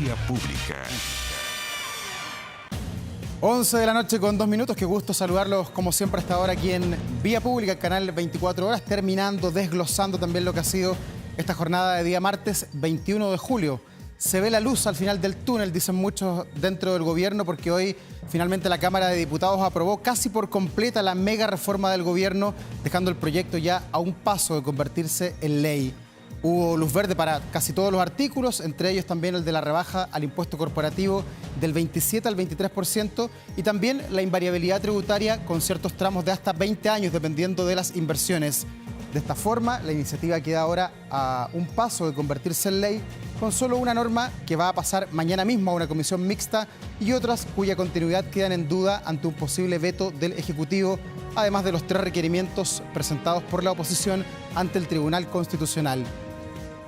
Vía Pública. 11 de la noche con 2 minutos. Qué gusto saludarlos como siempre hasta ahora aquí en Vía Pública, canal 24 horas, terminando, desglosando también lo que ha sido esta jornada de día martes 21 de julio. Se ve la luz al final del túnel, dicen muchos dentro del gobierno, porque hoy finalmente la Cámara de Diputados aprobó casi por completa la mega reforma del gobierno, dejando el proyecto ya a un paso de convertirse en ley. Hubo luz verde para casi todos los artículos, entre ellos también el de la rebaja al impuesto corporativo del 27 al 23% y también la invariabilidad tributaria con ciertos tramos de hasta 20 años dependiendo de las inversiones. De esta forma, la iniciativa queda ahora a un paso de convertirse en ley con solo una norma que va a pasar mañana mismo a una comisión mixta y otras cuya continuidad quedan en duda ante un posible veto del Ejecutivo, además de los 3 requerimientos presentados por la oposición ante el Tribunal Constitucional.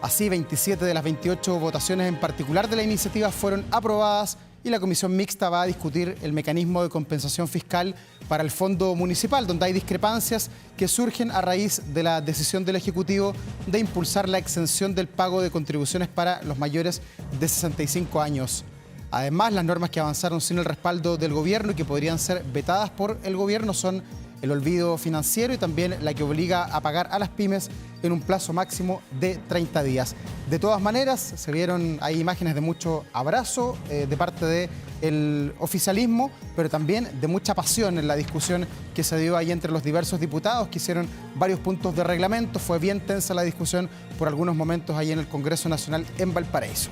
Así, 27 de las 28 votaciones en particular de la iniciativa fueron aprobadas y la comisión mixta va a discutir el mecanismo de compensación fiscal para el fondo municipal, donde hay discrepancias que surgen a raíz de la decisión del Ejecutivo de impulsar la exención del pago de contribuciones para los mayores de 65 años. Además, las normas que avanzaron sin el respaldo del gobierno y que podrían ser vetadas por el gobierno son el olvido financiero y también la que obliga a pagar a las pymes en un plazo máximo de 30 días. De todas maneras, se vieron ahí imágenes de mucho abrazo de parte del oficialismo, pero también de mucha pasión en la discusión que se dio ahí entre los diversos diputados que hicieron varios puntos de reglamento. Fue bien tensa la discusión por algunos momentos ahí en el Congreso Nacional en Valparaíso.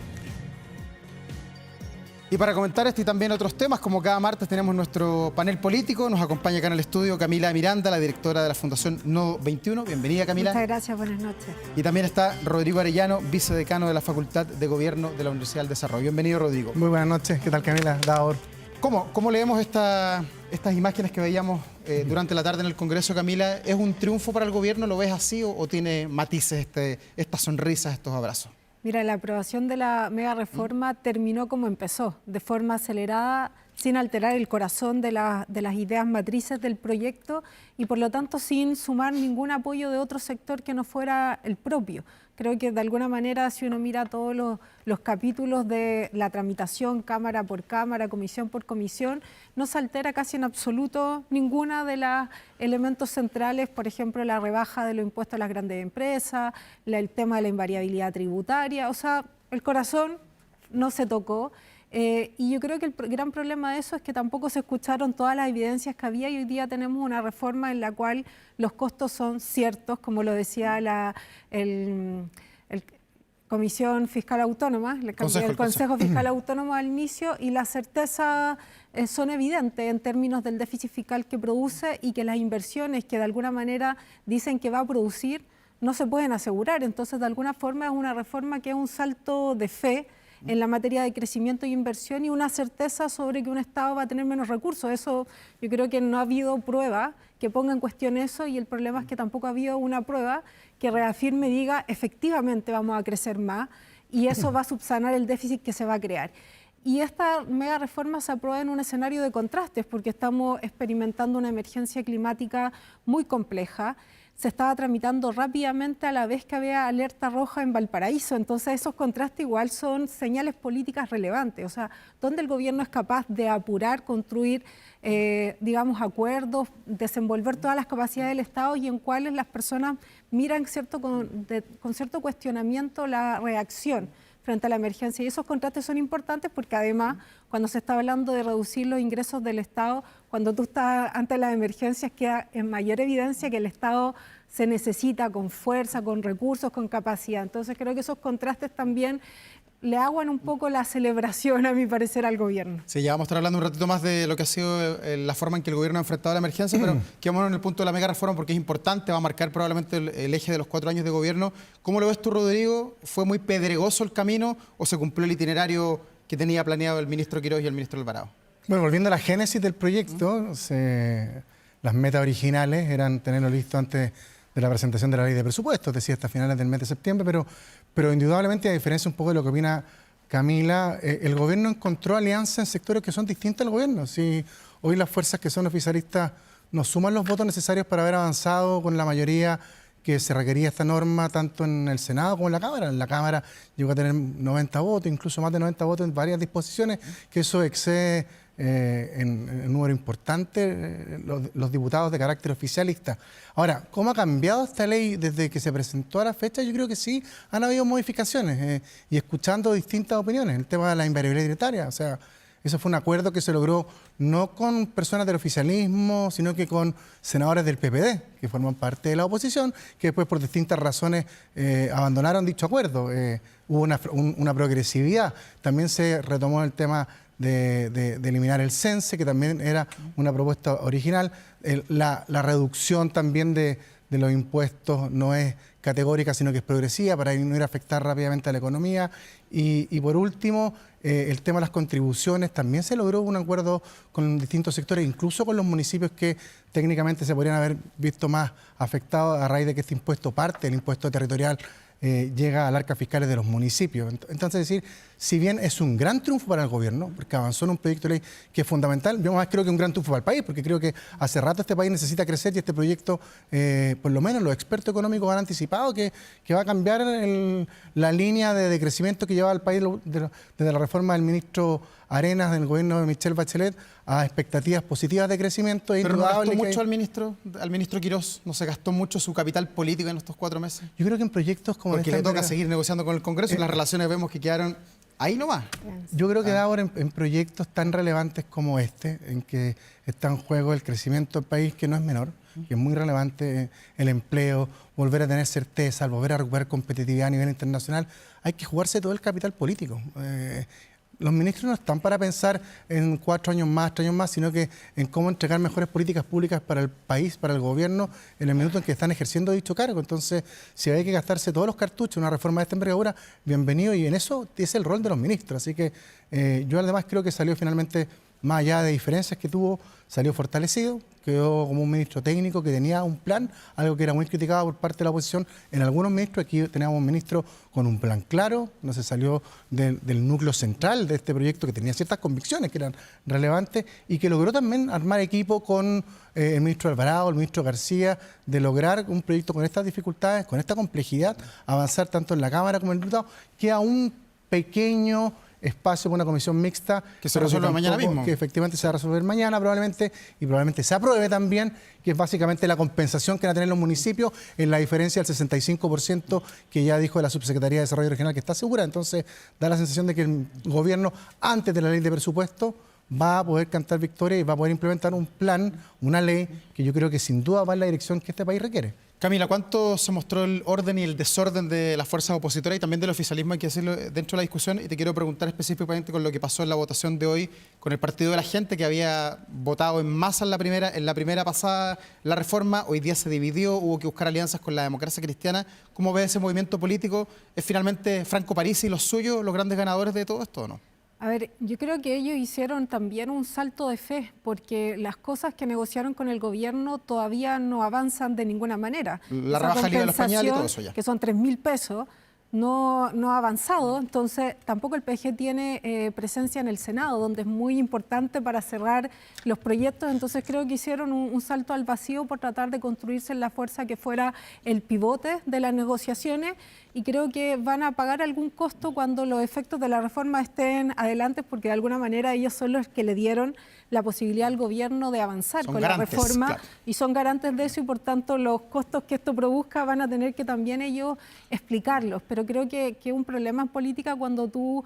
Y para comentar este y también otros temas, como cada martes tenemos nuestro panel político. Nos acompaña acá en el estudio Camila Miranda, la directora de la Fundación Nodo 21. Bienvenida, Camila. Muchas gracias, buenas noches. Y también está Rodrigo Arellano, vicedecano de la Facultad de Gobierno de la Universidad del Desarrollo. Bienvenido, Rodrigo. Muy buenas noches. ¿Qué tal, Camila? Davor. ¿Cómo leemos estas imágenes que veíamos durante la tarde en el Congreso, Camila? ¿Es un triunfo para el gobierno? ¿Lo ves así o tiene matices estas sonrisas, estos abrazos? Mira, la aprobación de la mega reforma terminó como empezó, de forma acelerada, sin alterar el corazón de las ideas matrices del proyecto y por lo tanto sin sumar ningún apoyo de otro sector que no fuera el propio. Creo que de alguna manera, si uno mira todos los capítulos de la tramitación, Cámara por Cámara, Comisión por Comisión, no se altera casi en absoluto ninguna de los elementos centrales, por ejemplo, la rebaja de los impuestos a las grandes empresas, el tema de la invariabilidad tributaria, o sea, el corazón no se tocó. Y yo creo que el gran problema de eso es que tampoco se escucharon todas las evidencias que había y hoy día tenemos una reforma en la cual los costos son ciertos, como lo decía el Comisión Fiscal Autónoma, el Consejo Fiscal Autónomo al inicio, y las certezas son evidentes en términos del déficit fiscal que produce y que las inversiones que de alguna manera dicen que va a producir no se pueden asegurar. Entonces, de alguna forma es una reforma que es un salto de fe en la materia de crecimiento y inversión y una certeza sobre que un Estado va a tener menos recursos. Eso yo creo que no ha habido prueba que ponga en cuestión eso y el problema es que tampoco ha habido una prueba que reafirme y diga efectivamente vamos a crecer más y eso va a subsanar el déficit que se va a crear. Y esta mega reforma se aprueba en un escenario de contrastes porque estamos experimentando una emergencia climática muy compleja. Se estaba tramitando rápidamente a la vez que había alerta roja en Valparaíso. Entonces esos contrastes igual son señales políticas relevantes. O sea, donde el gobierno es capaz de apurar, construir, digamos, acuerdos, desenvolver todas las capacidades del Estado y en cuáles las personas miran con cierto cuestionamiento la reacción frente a la emergencia. Y esos contrastes son importantes porque además, cuando se está hablando de reducir los ingresos del Estado, cuando tú estás ante las emergencias, queda en mayor evidencia que el Estado se necesita con fuerza, con recursos, con capacidad. Entonces creo que esos contrastes también le aguan un poco la celebración, a mi parecer, al gobierno. Sí, ya vamos a estar hablando un ratito más de lo que ha sido la forma en que el gobierno ha enfrentado la emergencia, pero quedémonos en el punto de la mega reforma porque es importante, va a marcar probablemente el eje de los 4 años de gobierno. ¿Cómo lo ves tú, Rodrigo? ¿Fue muy pedregoso el camino o se cumplió el itinerario que tenía planeado el ministro Quirós y el ministro Alvarado? Bueno, volviendo a la génesis del proyecto, las metas originales eran tenerlo listo antes de la presentación de la ley de presupuestos, es decir, hasta finales del mes de septiembre, pero indudablemente, a diferencia un poco de lo que opina Camila, el gobierno encontró alianzas en sectores que son distintos al gobierno. Si hoy las fuerzas que son oficialistas nos suman los votos necesarios para haber avanzado con la mayoría que se requería esta norma tanto en el Senado como en la Cámara. En la Cámara llegó a tener 90 votos, incluso más de 90 votos en varias disposiciones, que eso excede en número importante los diputados de carácter oficialista. Ahora, ¿cómo ha cambiado esta ley desde que se presentó a la fecha? Yo creo que sí, han habido modificaciones y escuchando distintas opiniones. El tema de la invariabilidad tributaria, o sea, eso fue un acuerdo que se logró no con personas del oficialismo, sino que con senadores del PPD, que forman parte de la oposición, que después por distintas razones abandonaron dicho acuerdo. Hubo una progresividad. También se retomó el tema de eliminar el CENSE, que también era una propuesta original. La reducción también de los impuestos no es categórica, sino que es progresiva para no ir a afectar rápidamente a la economía. Y por último, el tema de las contribuciones, también se logró un acuerdo con distintos sectores, incluso con los municipios que técnicamente se podrían haber visto más afectados a raíz de que este impuesto parte, el impuesto territorial, llega al arca fiscales de los municipios. Entonces, es decir, si bien es un gran triunfo para el gobierno, porque avanzó en un proyecto de ley que es fundamental, yo más creo que es un gran triunfo para el país, porque creo que hace rato este país necesita crecer y este proyecto, por lo menos los expertos económicos han anticipado que va a cambiar la línea de crecimiento que lleva al país desde la reforma del ministro Arenas del gobierno de Michelle Bachelet a expectativas positivas de crecimiento. ¿Pero no gastó mucho al ministro Quirós? ¿No se gastó mucho su capital político en estos 4 meses? Yo creo que en proyectos como porque le toca seguir negociando con el Congreso y las relaciones vemos que quedaron ahí nomás. Yo creo que ahora en proyectos tan relevantes como este, en que está en juego el crecimiento del país, que no es menor, que es muy relevante, el empleo, volver a tener certeza, volver a recuperar competitividad a nivel internacional, hay que jugarse todo el capital político. Los ministros no están para pensar en 4 años más, 3 años más, sino que en cómo entregar mejores políticas públicas para el país, para el gobierno, en el minuto en que están ejerciendo dicho cargo. Entonces, si hay que gastarse todos los cartuchos en una reforma de esta envergadura, bienvenido, y en eso es el rol de los ministros. Así que yo además creo que salió finalmente, más allá de diferencias que tuvo, salió fortalecido, quedó como un ministro técnico que tenía un plan, algo que era muy criticado por parte de la oposición en algunos ministros. Aquí teníamos un ministro con un plan claro, no se salió del núcleo central de este proyecto, que tenía ciertas convicciones que eran relevantes y que logró también armar equipo con el ministro Alvarado, el ministro García, de lograr un proyecto con estas dificultades, con esta complejidad, avanzar tanto en la Cámara como en el diputado, que a un pequeño espacio para una comisión mixta que se resuelva mañana mismo, que efectivamente se va a resolver mañana probablemente, y probablemente se apruebe también, que es básicamente la compensación que van a tener los municipios en la diferencia del 65% que ya dijo la Subsecretaría de Desarrollo Regional que está segura. Entonces da la sensación de que el gobierno, antes de la ley de presupuesto, va a poder cantar victoria y va a poder implementar un plan, una ley que yo creo que sin duda va en la dirección que este país requiere. Camila, ¿cuánto se mostró el orden y el desorden de las fuerzas opositoras y también del oficialismo, hay que decirlo, dentro de la discusión? Y te quiero preguntar específicamente con lo que pasó en la votación de hoy con el Partido de la Gente, que había votado en masa en la primera pasada la reforma. Hoy día se dividió, hubo que buscar alianzas con la Democracia Cristiana. ¿Cómo ves ese movimiento político? ¿Es finalmente Franco Parisi y los suyos los grandes ganadores de todo esto o no? A ver, yo creo que ellos hicieron también un salto de fe, porque las cosas que negociaron con el gobierno todavía no avanzan de ninguna manera. La rebaja de los pañales y todo eso ya. Que son 3.000 pesos, no ha avanzado. Entonces, tampoco el PG tiene presencia en el Senado, donde es muy importante para cerrar los proyectos. Entonces, creo que hicieron un salto al vacío por tratar de construirse en la fuerza que fuera el pivote de las negociaciones. Y creo que van a pagar algún costo cuando los efectos de la reforma estén adelante, porque de alguna manera ellos son los que le dieron la posibilidad al gobierno de avanzar con la reforma, claro. Y son garantes de eso, y por tanto los costos que esto produzca van a tener que también ellos explicarlos. Pero creo que es un problema en política cuando tú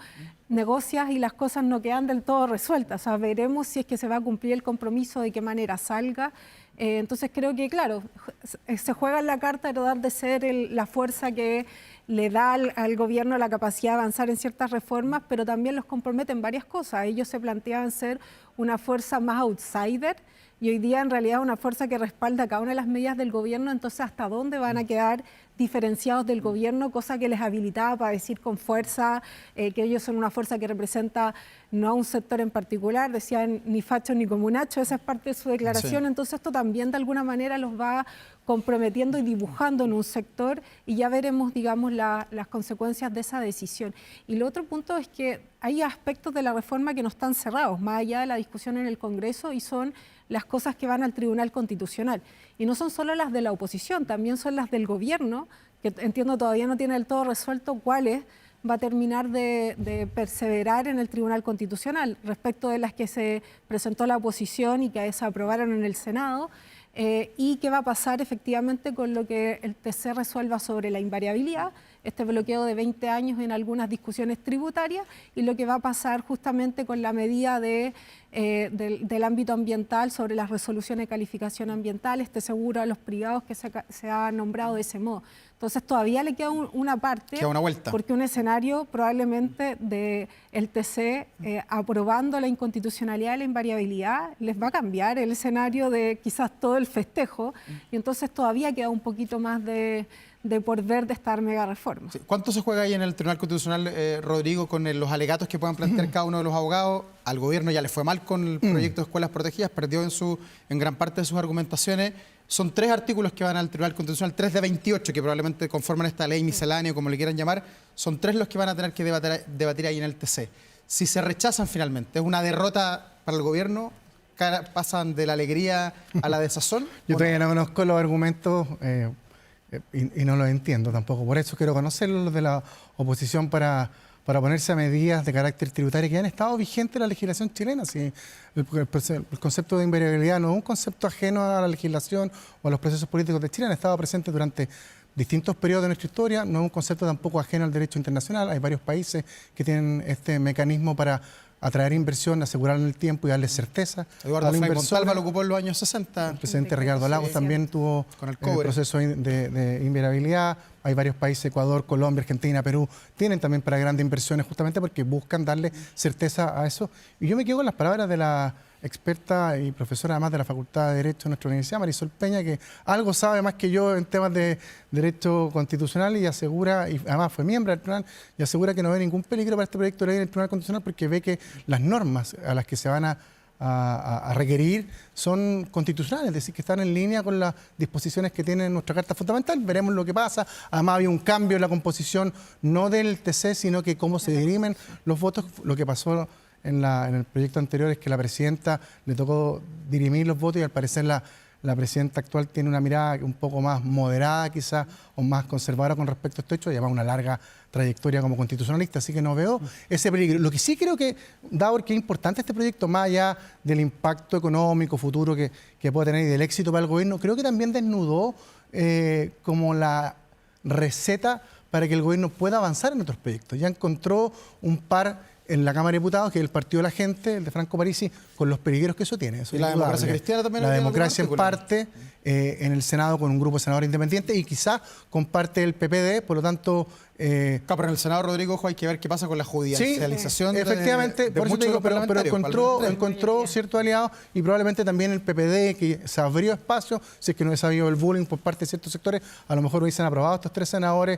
negocias y las cosas no quedan del todo resueltas. O sea, veremos si es que se va a cumplir el compromiso, de qué manera salga. Entonces creo que, claro, se juega en la carta de tratar de ser la fuerza que le da al gobierno la capacidad de avanzar en ciertas reformas, pero también los compromete en varias cosas. Ellos se planteaban ser una fuerza más outsider, y hoy día en realidad una fuerza que respalda cada una de las medidas del gobierno. Entonces, ¿hasta dónde van a quedar diferenciados del gobierno? Cosa que les habilitaba para decir con fuerza que ellos son una fuerza que representa no a un sector en particular, decían ni facho ni comunacho, esa es parte de su declaración. Sí. Entonces esto también de alguna manera los va comprometiendo y dibujando en un sector, y ya veremos, digamos, las consecuencias de esa decisión. Y el otro punto es que hay aspectos de la reforma que no están cerrados, más allá de la discusión en el Congreso, y son las cosas que van al Tribunal Constitucional. Y no son solo las de la oposición, también son las del gobierno, que entiendo todavía no tiene del todo resuelto cuáles va a terminar de perseverar en el Tribunal Constitucional, respecto de las que se presentó la oposición y que se aprobaron en el Senado. Y qué va a pasar efectivamente con lo que el TC resuelva sobre la invariabilidad, este bloqueo de 20 años en algunas discusiones tributarias, y lo que va a pasar justamente con la medida del ámbito ambiental sobre las resoluciones de calificación ambiental, este seguro a los privados que se ha nombrado de ese modo. Entonces todavía le queda una parte, queda una vuelta, porque un escenario probablemente del TC aprobando la inconstitucionalidad de la invariabilidad les va a cambiar el escenario de quizás todo el festejo, y entonces todavía queda un poquito más de por ver de esta mega reforma. Sí. ¿Cuánto se juega ahí en el Tribunal Constitucional, Rodrigo, con los alegatos que puedan plantear cada uno de los abogados? Al gobierno ya le fue mal con el proyecto de escuelas protegidas, perdió en gran parte de sus argumentaciones. Son 3 artículos que van al Tribunal Constitucional, 3 de 28 que probablemente conforman esta ley miscelánea, como le quieran llamar. Son 3 los que van a tener que debatir ahí en el TC. Si se rechazan finalmente, ¿es una derrota para el gobierno? ¿Pasan de la alegría a la desazón? Yo todavía no conozco los argumentos y no los entiendo tampoco. Por eso quiero conocerlos, los de la oposición, para ponerse a medidas de carácter tributario que han estado vigentes en la legislación chilena. Si el concepto de invariabilidad no es un concepto ajeno a la legislación o a los procesos políticos de Chile, han estado presentes durante distintos periodos de nuestra historia, no es un concepto tampoco ajeno al derecho internacional. Hay varios países que tienen este mecanismo para atraer inversión, asegurar en el tiempo y darle certeza. Eduardo Frei Montalva lo ocupó en los años 60. El presidente Ricardo Lagos también tuvo con el proceso de invariabilidad. Hay varios países, Ecuador, Colombia, Argentina, Perú, tienen también para grandes inversiones justamente porque buscan darle certeza a eso. Y yo me quedo con las palabras de la experta y profesora además de la Facultad de Derecho de nuestra universidad, Marisol Peña, que algo sabe más que yo en temas de derecho constitucional y asegura, y además fue miembro del tribunal, y asegura que no ve ningún peligro para este proyecto de ley en el Tribunal Constitucional porque ve que las normas a las que se van a requerir son constitucionales, es decir, que están en línea con las disposiciones que tiene nuestra Carta Fundamental. Veremos lo que pasa. Además había un cambio en la composición, no del TC, sino que cómo se dirimen los votos. Lo que pasó en el proyecto anterior es que la presidenta le tocó dirimir los votos y al parecer la presidenta actual tiene una mirada un poco más moderada quizás o más conservadora con respecto a este hecho, y además una larga trayectoria como constitucionalista, así que no veo ese peligro. Lo que sí creo que, dado que es importante este proyecto, más allá del impacto económico futuro que puede tener y del éxito para el gobierno, creo que también desnudó como la receta para que el gobierno pueda avanzar en otros proyectos. Ya encontró un par en la Cámara de Diputados, que es el Partido de la Gente, el de Franco Parisi, con los peligros que eso tiene. Eso y la democracia cristiana también. La democracia en parte, en el Senado con un grupo de senadores independientes y quizás con parte del PPD, por lo tanto... Claro, pero en el Senado, Rodrigo, ojo, hay que ver qué pasa con la judicialización. Sí, efectivamente, por eso te digo, pero encontró ciertos aliados y probablemente también el PPD, que se abrió espacio, si es que no hubiese habido el bullying por parte de ciertos sectores, a lo mejor hubiesen aprobado estos 3 senadores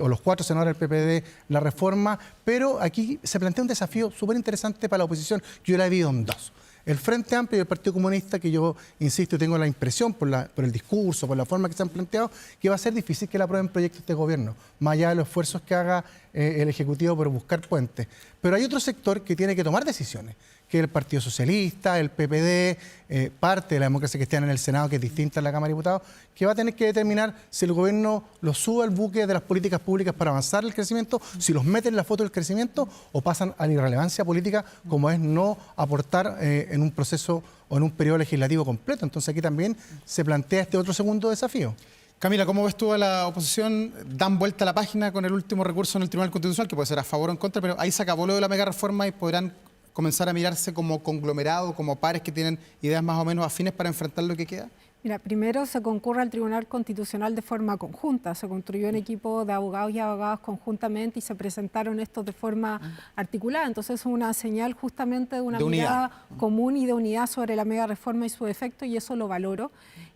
o los 4 senadores del PPD la reforma, pero aquí se plantea un desafío súper interesante para la oposición, yo la he visto en 2. El Frente Amplio y el Partido Comunista, que yo insisto y tengo la impresión por el discurso, por la forma que se han planteado, que va a ser difícil que la aprueben proyectos de gobierno, más allá de los esfuerzos que haga el Ejecutivo por buscar puentes. Pero hay otro sector que tiene que tomar decisiones, que es el Partido Socialista, el PPD, parte de la democracia cristiana en el Senado, que es distinta a la Cámara de Diputados, que va a tener que determinar si el gobierno los sube al buque de las políticas públicas para avanzar el crecimiento, si los mete en la foto del crecimiento o pasan a la irrelevancia política, como es no aportar en un proceso o en un periodo legislativo completo. Entonces aquí también se plantea este otro segundo desafío. Camila, ¿cómo ves tú a la oposición? Dan vuelta a la página con el último recurso en el Tribunal Constitucional, que puede ser a favor o en contra, pero ahí se acabó lo de la mega reforma y podrán comenzar a mirarse como conglomerado, como pares que tienen ideas más o menos afines para enfrentar lo que queda. Mira, primero se concurre al Tribunal Constitucional de forma conjunta, se construyó un equipo de abogados y abogadas conjuntamente y se presentaron estos de forma articulada, entonces es una señal justamente de una mirada común y de unidad sobre la mega reforma y su efecto, y eso lo valoro.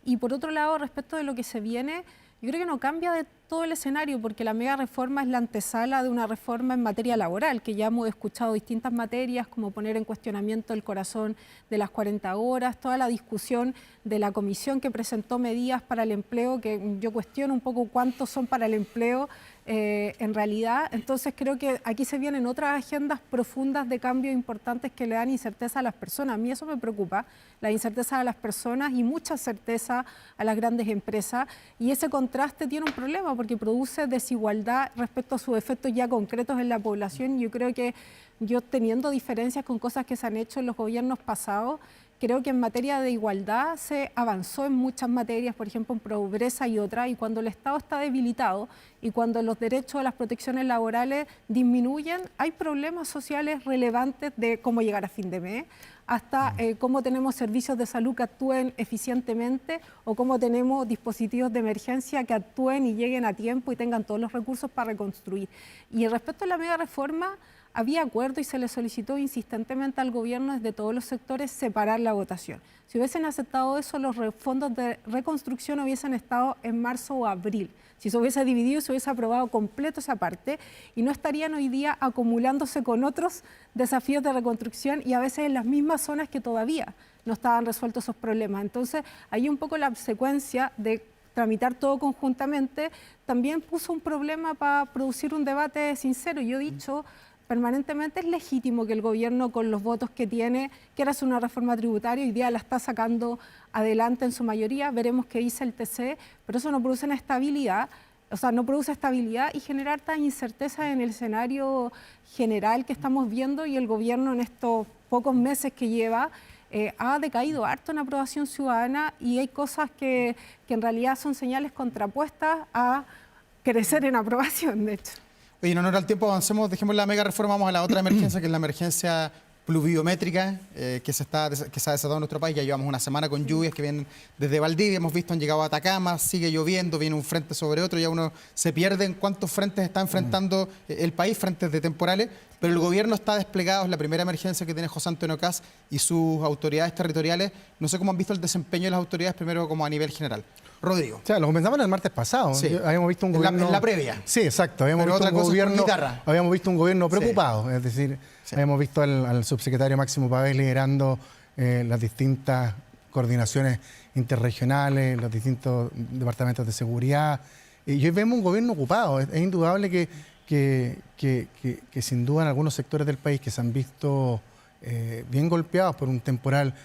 Y por otro lado, respecto de lo que se viene, yo creo que no cambia de todo el escenario, porque la mega reforma es la antesala de una reforma en materia laboral, que ya hemos escuchado distintas materias, como poner en cuestionamiento el corazón de las 40 horas, toda la discusión de la comisión que presentó medidas para el empleo, que yo cuestiono un poco cuántos son para el empleo en realidad. Entonces creo que aquí se vienen otras agendas profundas de cambios importantes que le dan incerteza a las personas. A mí eso me preocupa, la incerteza a las personas y mucha certeza a las grandes empresas, y ese contraste tiene un problema porque produce desigualdad respecto a sus efectos ya concretos en la población. Yo creo que yo, teniendo diferencias con cosas que se han hecho en los gobiernos pasados, creo que en materia de igualdad se avanzó en muchas materias, por ejemplo en pobreza y otras, y cuando el Estado está debilitado y cuando los derechos, las protecciones laborales disminuyen, hay problemas sociales relevantes de cómo llegar a fin de mes, hasta cómo tenemos servicios de salud que actúen eficientemente o cómo tenemos dispositivos de emergencia que actúen y lleguen a tiempo y tengan todos los recursos para reconstruir. Y respecto a la mega reforma, había acuerdo y se le solicitó insistentemente al gobierno desde todos los sectores separar la votación. Si hubiesen aceptado eso, los fondos de reconstrucción hubiesen estado en marzo o abril. Si se hubiese dividido, se hubiese aprobado completo esa parte y no estarían hoy día acumulándose con otros desafíos de reconstrucción y a veces en las mismas zonas que todavía no estaban resueltos esos problemas. Entonces, ahí un poco la secuencia de tramitar todo conjuntamente también puso un problema para producir un debate sincero. Yo he dicho permanentemente, es legítimo que el gobierno, con los votos que tiene, quiera hacer una reforma tributaria, hoy día la está sacando adelante en su mayoría, veremos qué dice el TC, pero eso no produce una estabilidad, o sea, no produce estabilidad y genera harta incerteza en el escenario general que estamos viendo, y el gobierno en estos pocos meses que lleva ha decaído harto en aprobación ciudadana, y hay cosas que en realidad son señales contrapuestas a crecer en aprobación, de hecho. Oye, en honor al tiempo, avancemos, dejemos la mega reforma, vamos a la otra emergencia, que es la emergencia pluviométrica que se ha desatado en nuestro país. Ya llevamos una semana con lluvias que vienen desde Valdivia, hemos visto, han llegado a Atacama, sigue lloviendo, viene un frente sobre otro, ya uno se pierde en cuántos frentes está enfrentando el país, frentes de temporales, pero el gobierno está desplegado, es la primera emergencia que tiene José Antonio Kast y sus autoridades territoriales. No sé cómo han visto el desempeño de las autoridades, primero como a nivel general. Rodrigo. O sea, lo comenzamos el martes pasado. Sí. Habíamos visto un gobierno... En la previa. Sí, exacto. Habíamos visto un gobierno preocupado. Sí. Es decir, habíamos visto al subsecretario Máximo Pavés liderando las distintas coordinaciones interregionales, los distintos departamentos de seguridad. Y hoy vemos un gobierno ocupado. Es indudable que sin duda en algunos sectores del país que se han visto bien golpeados por un temporal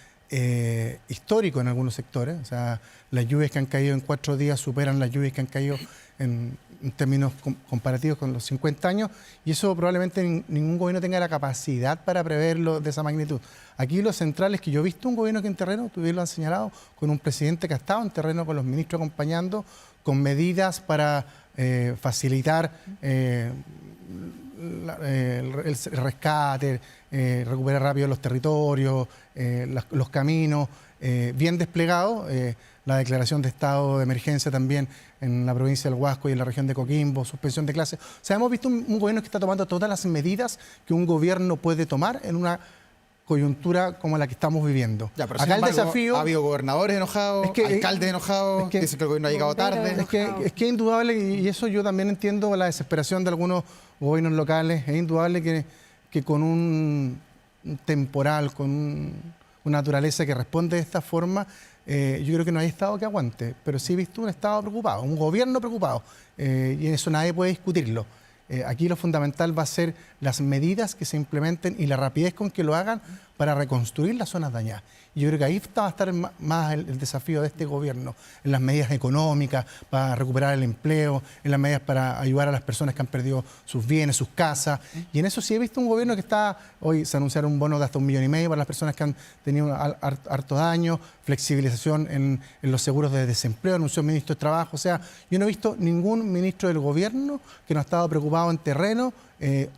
histórico en algunos sectores. O sea, las lluvias que han caído en 4 días superan las lluvias que han caído en términos comparativos con los 50 años, y eso probablemente ningún gobierno tenga la capacidad para preverlo de esa magnitud. Aquí lo central es que yo he visto un gobierno que en terreno, tú bien lo has señalado, con un presidente que ha estado en terreno con los ministros acompañando, con medidas para facilitar el rescate, recuperar rápido los territorios, los caminos, bien desplegado. La declaración de estado de emergencia también en la provincia del Huasco y en la región de Coquimbo, suspensión de clases. O sea, hemos visto un gobierno que está tomando todas las medidas que un gobierno puede tomar en una coyuntura como la que estamos viviendo. Ya, pero acá embargo, el desafío... Ha habido gobernadores enojados, alcaldes enojados, dicen que el gobierno ha llegado tarde. Es que es indudable, y eso yo también entiendo la desesperación de algunos gobiernos locales, es indudable que con un temporal, con una naturaleza que responde de esta forma, yo creo que no hay Estado que aguante, pero sí he visto un Estado preocupado, un gobierno preocupado, y eso nadie puede discutirlo. Aquí lo fundamental va a ser las medidas que se implementen y la rapidez con que lo hagan para reconstruir las zonas dañadas. Y yo creo que ahí va a estar más el desafío de este gobierno, en las medidas económicas para recuperar el empleo, en las medidas para ayudar a las personas que han perdido sus bienes, sus casas. Y en eso sí he visto un gobierno que está, hoy se anunciaron un bono de hasta 1,5 millones para las personas que han tenido harto daño, flexibilización en los seguros de desempleo, anunció el ministro de Trabajo. O sea, yo no he visto ningún ministro del gobierno que no ha estado preocupado en terreno,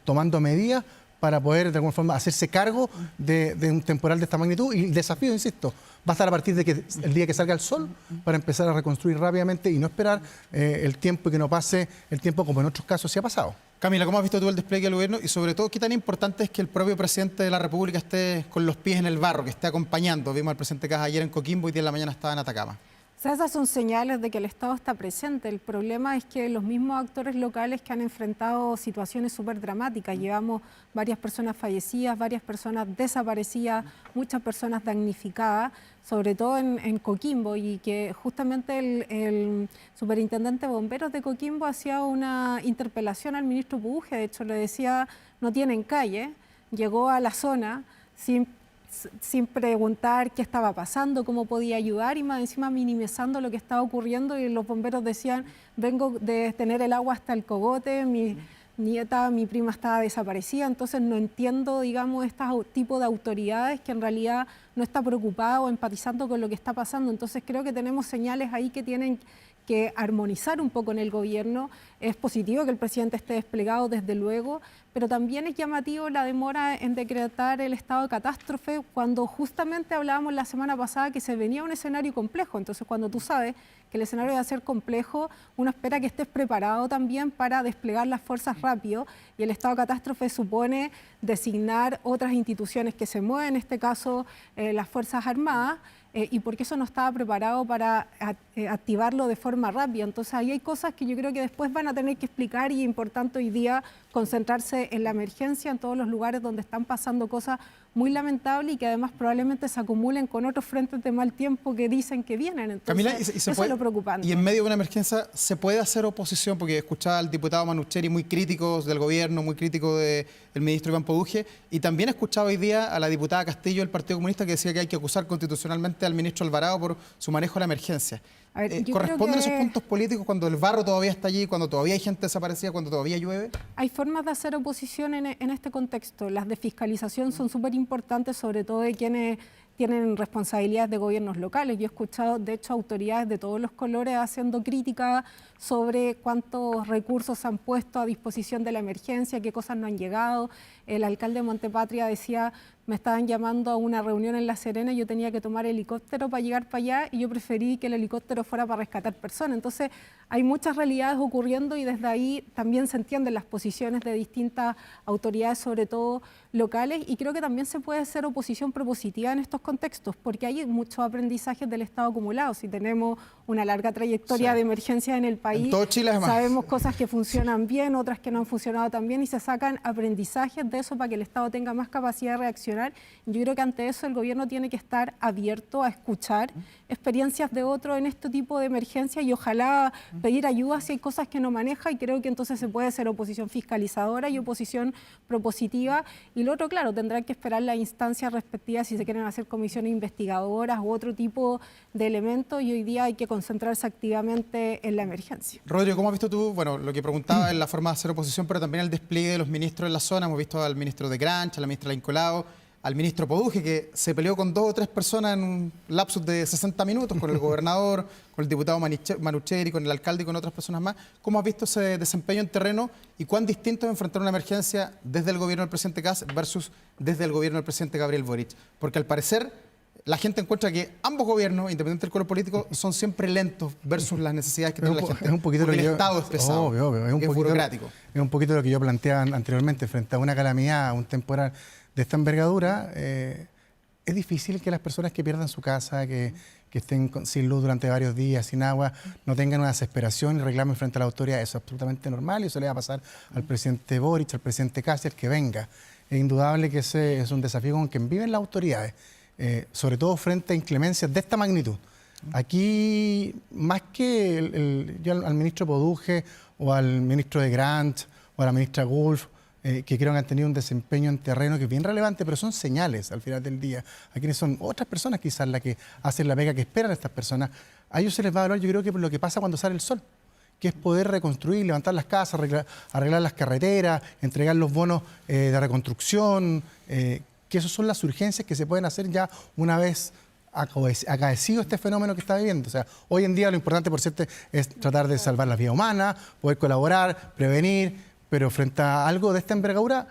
tomando medidas para poder de alguna forma hacerse cargo de un temporal de esta magnitud. Y el desafío, insisto, va a estar a partir de que el día que salga el sol para empezar a reconstruir rápidamente y no esperar el tiempo y que no pase el tiempo como en otros casos se ha pasado. Camila, ¿cómo has visto tú el despliegue del gobierno? Y sobre todo, ¿qué tan importante es que el propio presidente de la República esté con los pies en el barro, que esté acompañando? Vimos al presidente Kast ayer en Coquimbo y hoy día en la mañana estaba en Atacama. sea, esas son señales de que el Estado está presente. El problema es que los mismos actores locales que han enfrentado situaciones súper dramáticas, llevamos varias personas fallecidas, varias personas desaparecidas, muchas personas damnificadas, sobre todo en Coquimbo, y que justamente el superintendente de bomberos de Coquimbo hacía una interpelación al ministro Puduje, de hecho le decía, no tienen calle, llegó a la zona sin preguntar qué estaba pasando, cómo podía ayudar y más encima minimizando lo que estaba ocurriendo, y los bomberos decían, vengo de tener el agua hasta el cogote, mi nieta, mi prima estaba desaparecida, entonces no entiendo, digamos, este tipo de autoridades que en realidad no está preocupada o empatizando con lo que está pasando. Entonces creo que tenemos señales ahí que tienen que armonizar un poco en el gobierno. Es positivo que el presidente esté desplegado, desde luego, pero también es llamativo la demora en decretar el estado de catástrofe cuando justamente hablábamos la semana pasada que se venía un escenario complejo. Entonces, cuando tú sabes que el escenario va a ser complejo, uno espera que estés preparado también para desplegar las fuerzas rápido, y el estado de catástrofe supone designar otras instituciones que se mueven, en este caso las Fuerzas Armadas, y porque eso no estaba preparado para activarlo de forma rápida. Entonces ahí hay cosas que yo creo que después van a tener que explicar, y es importante hoy día concentrarse en la emergencia, en todos los lugares donde están pasando cosas muy lamentables y que además probablemente se acumulen con otros frentes de mal tiempo que dicen que vienen. Entonces, Camila, eso es lo preocupante. Y en medio de una emergencia, ¿se puede hacer oposición? Porque escuchaba al diputado Manucheri muy crítico del gobierno, muy crítico del ministro Iván Puduje, y también escuchaba hoy día a la diputada Castillo del Partido Comunista que decía que hay que acusar constitucionalmente al ministro Alvarado por su manejo de la emergencia. A ver, ¿Corresponden esos puntos políticos cuando el barro todavía está allí, cuando todavía hay gente desaparecida, cuando todavía llueve? Hay formas de hacer oposición en este contexto. Las de fiscalización son súper importantes, sobre todo de quienes tienen responsabilidades de gobiernos locales. Yo he escuchado, de hecho, autoridades de todos los colores haciendo crítica sobre cuántos recursos han puesto a disposición de la emergencia, qué cosas no han llegado. El alcalde de Montepatria decía, me estaban llamando a una reunión en La Serena y yo tenía que tomar helicóptero para llegar para allá, y yo preferí que el helicóptero fuera para rescatar personas. Entonces, hay muchas realidades ocurriendo, y desde ahí también se entienden las posiciones de distintas autoridades, sobre todo locales, y creo que también se puede hacer oposición propositiva en estos contextos, porque hay muchos aprendizajes del Estado acumulados. Si tenemos una larga trayectoria de emergencia en el país, en todo Chile, además, sabemos cosas que funcionan bien, otras que no han funcionado tan bien, y se sacan aprendizajes de eso para que el Estado tenga más capacidad de reaccionar. Yo creo que ante eso el gobierno tiene que estar abierto a escuchar experiencias de otros en este tipo de emergencia, y ojalá pedir ayuda si hay cosas que no maneja, y creo que entonces se puede hacer oposición fiscalizadora y oposición propositiva. Y lo otro, claro, tendrán que esperar las instancias respectivas si se quieren hacer comisiones investigadoras u otro tipo de elementos, y hoy día hay que concentrarse activamente en la emergencia. Rodrigo, ¿cómo has visto tú, bueno, lo que preguntaba en la forma de hacer oposición, pero también el despliegue de los ministros en la zona? Hemos visto al ministro de Granch, a la ministra Lincolao, al ministro Puduje, que se peleó con 2 o 3 personas en un lapsus de 60 minutos, con el gobernador, con el diputado Manucheri, con el alcalde y con otras personas más. ¿Cómo has visto ese desempeño en terreno y cuán distinto es enfrentar una emergencia desde el gobierno del presidente Kast versus desde el gobierno del presidente Gabriel Boric? Porque al parecer la gente encuentra que ambos gobiernos, independientemente del color político, son siempre lentos versus las necesidades que tiene la gente. Es un poquito porque lo que el Estado es pesado, obvio, es burocrático. Es un poquito lo que yo planteaba anteriormente, frente a una calamidad, a un temporal de esta envergadura. Es difícil que las personas que pierdan su casa, que estén sin luz durante varios días, sin agua, no tengan una desesperación y reclamen frente a la autoridad. Eso es absolutamente normal, y eso le va a pasar al presidente Boric, al presidente Kast, el que venga. Es indudable que ese es un desafío con que viven las autoridades, sobre todo frente a inclemencias de esta magnitud. Aquí, más que yo al ministro Puduje o al ministro de Grant o a la ministra Gulf, que creo que han tenido un desempeño en terreno que es bien relevante, pero son señales al final del día. A quienes son otras personas quizás las que hacen la pega que esperan a estas personas, a ellos se les va a valorar, yo creo que por lo que pasa cuando sale el sol, que es poder reconstruir, levantar las casas, arreglar las carreteras, entregar los bonos de reconstrucción, que esas son las urgencias que se pueden hacer ya una vez acaecido este fenómeno que está viviendo. O sea, hoy en día lo importante, por cierto, es tratar de salvar las vidas humanas, poder colaborar, prevenir, pero frente a algo de esta envergadura,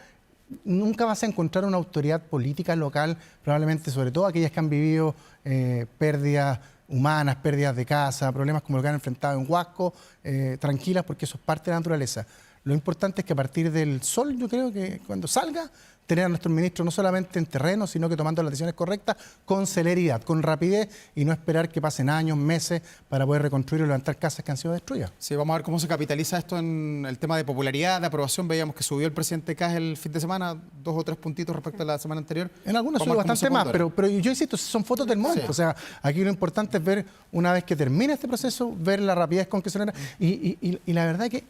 nunca vas a encontrar una autoridad política local, probablemente sobre todo aquellas que han vivido pérdidas humanas, pérdidas de casa, problemas como lo que han enfrentado en Huasco, tranquilas, porque eso es parte de la naturaleza. Lo importante es que a partir del sol, yo creo que cuando salga, tener a nuestros ministros no solamente en terreno, sino que tomando las decisiones correctas con celeridad, con rapidez y no esperar que pasen años, meses para poder reconstruir y levantar casas que han sido destruidas. Sí, vamos a ver cómo se capitaliza esto en el tema de popularidad, de aprobación. Veíamos que subió el presidente Kast el fin de semana, 2 o 3 puntitos respecto a la semana anterior. En algunos Vamos subió a ver cómo se bastante más, pondera. pero yo insisto, son fotos del momento. Sí. O sea, aquí lo importante es ver, una vez que termine este proceso, ver la rapidez con que se genera. Y la verdad es que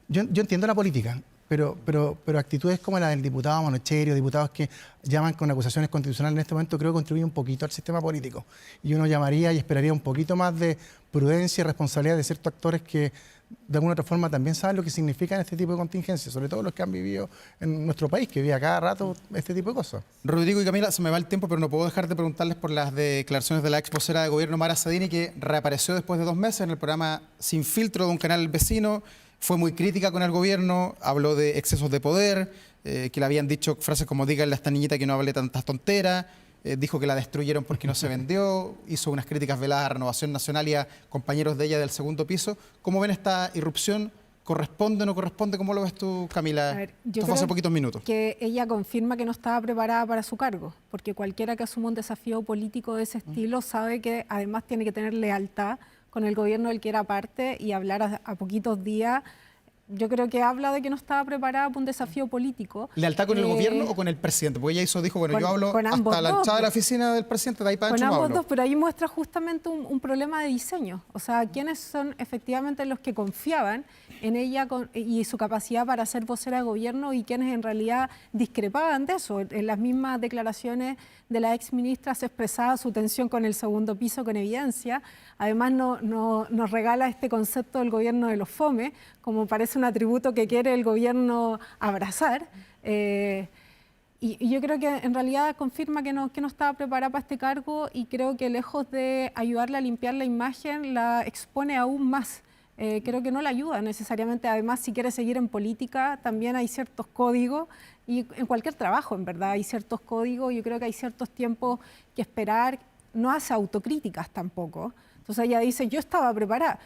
yo entiendo la política, pero actitudes como la del diputado Monocherio, diputados que llaman con acusaciones constitucionales en este momento, creo que contribuye un poquito al sistema político. Y uno llamaría y esperaría un poquito más de prudencia y responsabilidad de ciertos actores que de alguna otra forma también saben lo que significan este tipo de contingencias, sobre todo los que han vivido en nuestro país, que vive a cada rato este tipo de cosas. Rodrigo y Camila, se me va el tiempo, pero no puedo dejar de preguntarles por las declaraciones de la ex vocera de gobierno, Mara Sadini, que reapareció después de 2 meses en el programa Sin Filtro de un canal vecino. Fue muy crítica con el gobierno, habló de excesos de poder, que le habían dicho frases como díganle a esta niñita que no hable tantas tonteras, dijo que la destruyeron porque no se vendió, hizo unas críticas veladas a Renovación Nacional y a compañeros de ella del segundo piso. ¿Cómo ven esta irrupción? ¿Corresponde o no corresponde? ¿Cómo lo ves tú, Camila? A ver, yo Esto fue hace creo poquitos minutos. que ella confirma que no estaba preparada para su cargo, porque cualquiera que asuma un desafío político de ese estilo sabe que además tiene que tener lealtad con el gobierno del que era parte y hablar a poquitos días. Yo creo que habla de que no estaba preparada para un desafío político. ¿Lealtad con el gobierno o con el presidente? Porque ella dijo, bueno, yo hablo con ambos hasta la dos, entrada de la oficina del presidente, de ahí para Con adentro no ambos hablo. dos, pero ahí muestra justamente un problema de diseño. O sea, quiénes son efectivamente los que confiaban en ella y su capacidad para ser vocera de gobierno y quienes en realidad discrepaban de eso. En las mismas declaraciones de la ex ministra se expresaba su tensión con el segundo piso con evidencia. Además nos regala este concepto del gobierno de los FOME, como parece un atributo que quiere el gobierno abrazar. Y yo creo que en realidad confirma que no estaba preparada para este cargo y creo que lejos de ayudarle a limpiar la imagen, la expone aún más. Creo que no la ayuda necesariamente. Además, si quiere seguir en política, también hay ciertos códigos y en cualquier trabajo, en verdad, hay ciertos códigos. Yo creo que hay ciertos tiempos que esperar. No hace autocríticas tampoco. Entonces ella dice, yo estaba preparada.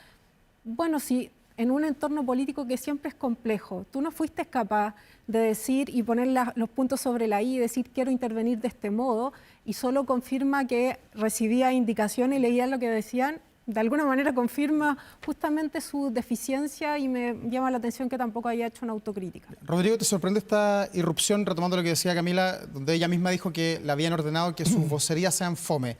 Bueno, si en un entorno político que siempre es complejo, tú no fuiste capaz de decir y poner los puntos sobre la I y decir quiero intervenir de este modo y solo confirma que recibía indicaciones y leía lo que decían, de alguna manera confirma justamente su deficiencia y me llama la atención que tampoco haya hecho una autocrítica. Rodrigo, ¿te sorprende esta irrupción, retomando lo que decía Camila, donde ella misma dijo que le habían ordenado que sus vocerías sean fome,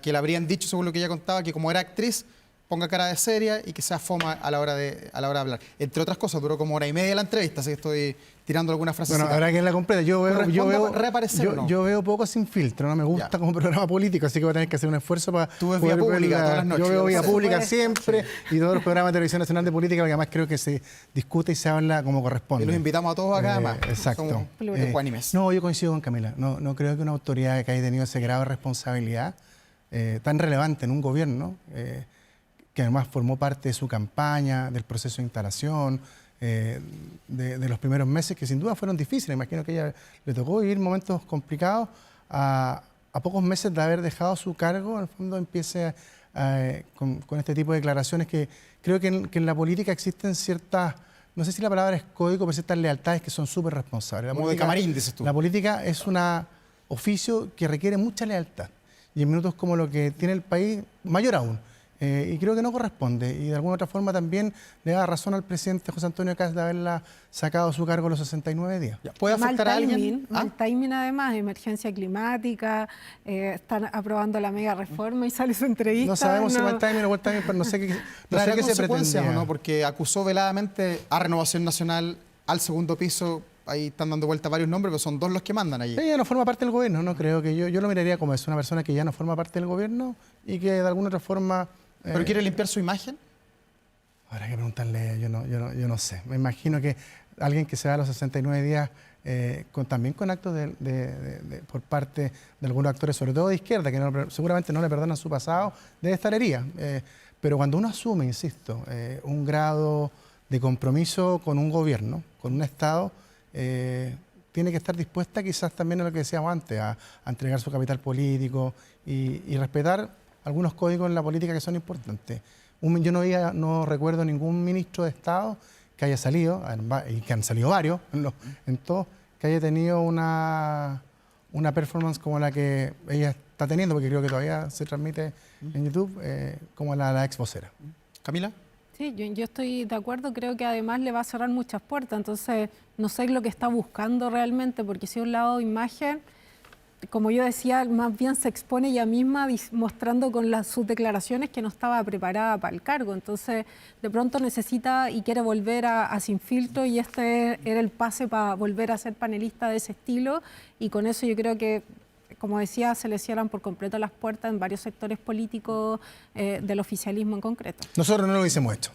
que le habrían dicho, según lo que ella contaba, que como era actriz, ponga cara de seria y que sea foma a la hora de hablar? Entre otras cosas, duró como 1 hora y media la entrevista, así que estoy tirando algunas frases. Bueno, habrá quien la complete. Yo veo poco Sin Filtro, no me gusta Ya. como programa político, así que voy a tener que hacer un esfuerzo para Tú ves Vía Pública todas las noches, Yo veo yo Vía sé. Pública siempre y todos los programas de Televisión Nacional de Política, porque además creo que se discute y se habla como corresponde. Y los invitamos a todos acá, además. Exacto. Somos ecuánimes. No, yo coincido con Camila. No creo que una autoridad que haya tenido ese grado de responsabilidad tan relevante en un gobierno, que además formó parte de su campaña, del proceso de instalación, de los primeros meses, que sin duda fueron difíciles. Imagino que a ella le tocó vivir momentos complicados. A pocos meses de haber dejado su cargo, en el fondo empiece con este tipo de declaraciones que creo que en la política existen ciertas, no sé si la palabra es código, pero ciertas lealtades que son súper responsables. Como de camarín, dices tú. La política es un oficio que requiere mucha lealtad. Y en minutos como lo que tiene el país, mayor aún. Y creo que no corresponde. Y de alguna otra forma también le da razón al presidente José Antonio Kast de haberla sacado de su cargo a los 69 días. Ya. ¿Puede afectar a alguien? Mal timing además, emergencia climática, están aprobando la mega reforma y sale su entrevista. No sabemos si mal timing o buen timing, pero no sé qué ¿Traerá se consecuencias pretendía. o no? Porque acusó veladamente a Renovación Nacional, al segundo piso. Ahí están dando vuelta varios nombres, pero son 2 los que mandan allí. Ella no forma parte del gobierno, no creo que yo lo miraría como es una persona que ya no forma parte del gobierno y que de alguna otra forma... ¿Pero quiere limpiar su imagen? Habrá que preguntarle, yo no sé. Me imagino que alguien que se va a los 69 días también con actos por parte de algunos actores, sobre todo de izquierda, que seguramente no le perdonan su pasado, debe estar herida. Pero cuando uno asume, insisto, un grado de compromiso con un gobierno, con un Estado, tiene que estar dispuesta quizás también a lo que decíamos antes, a entregar su capital político y respetar algunos códigos en la política que son importantes. Yo no recuerdo ningún ministro de Estado que haya salido, y que han salido varios, en todos, que haya tenido una performance como la que ella está teniendo, porque creo que todavía se transmite en YouTube, como la ex vocera. Camila. Sí, yo estoy de acuerdo, creo que además le va a cerrar muchas puertas, entonces no sé lo que está buscando realmente, porque si un lado imagen, como yo decía, más bien se expone ella misma mostrando con sus declaraciones que no estaba preparada para el cargo, entonces de pronto necesita y quiere volver a Sin Filtro, y este era el pase para volver a ser panelista de ese estilo, y con eso yo creo que, como decía, se le cierran por completo las puertas en varios sectores políticos del oficialismo en concreto. Nosotros no lo hubiésemos hecho.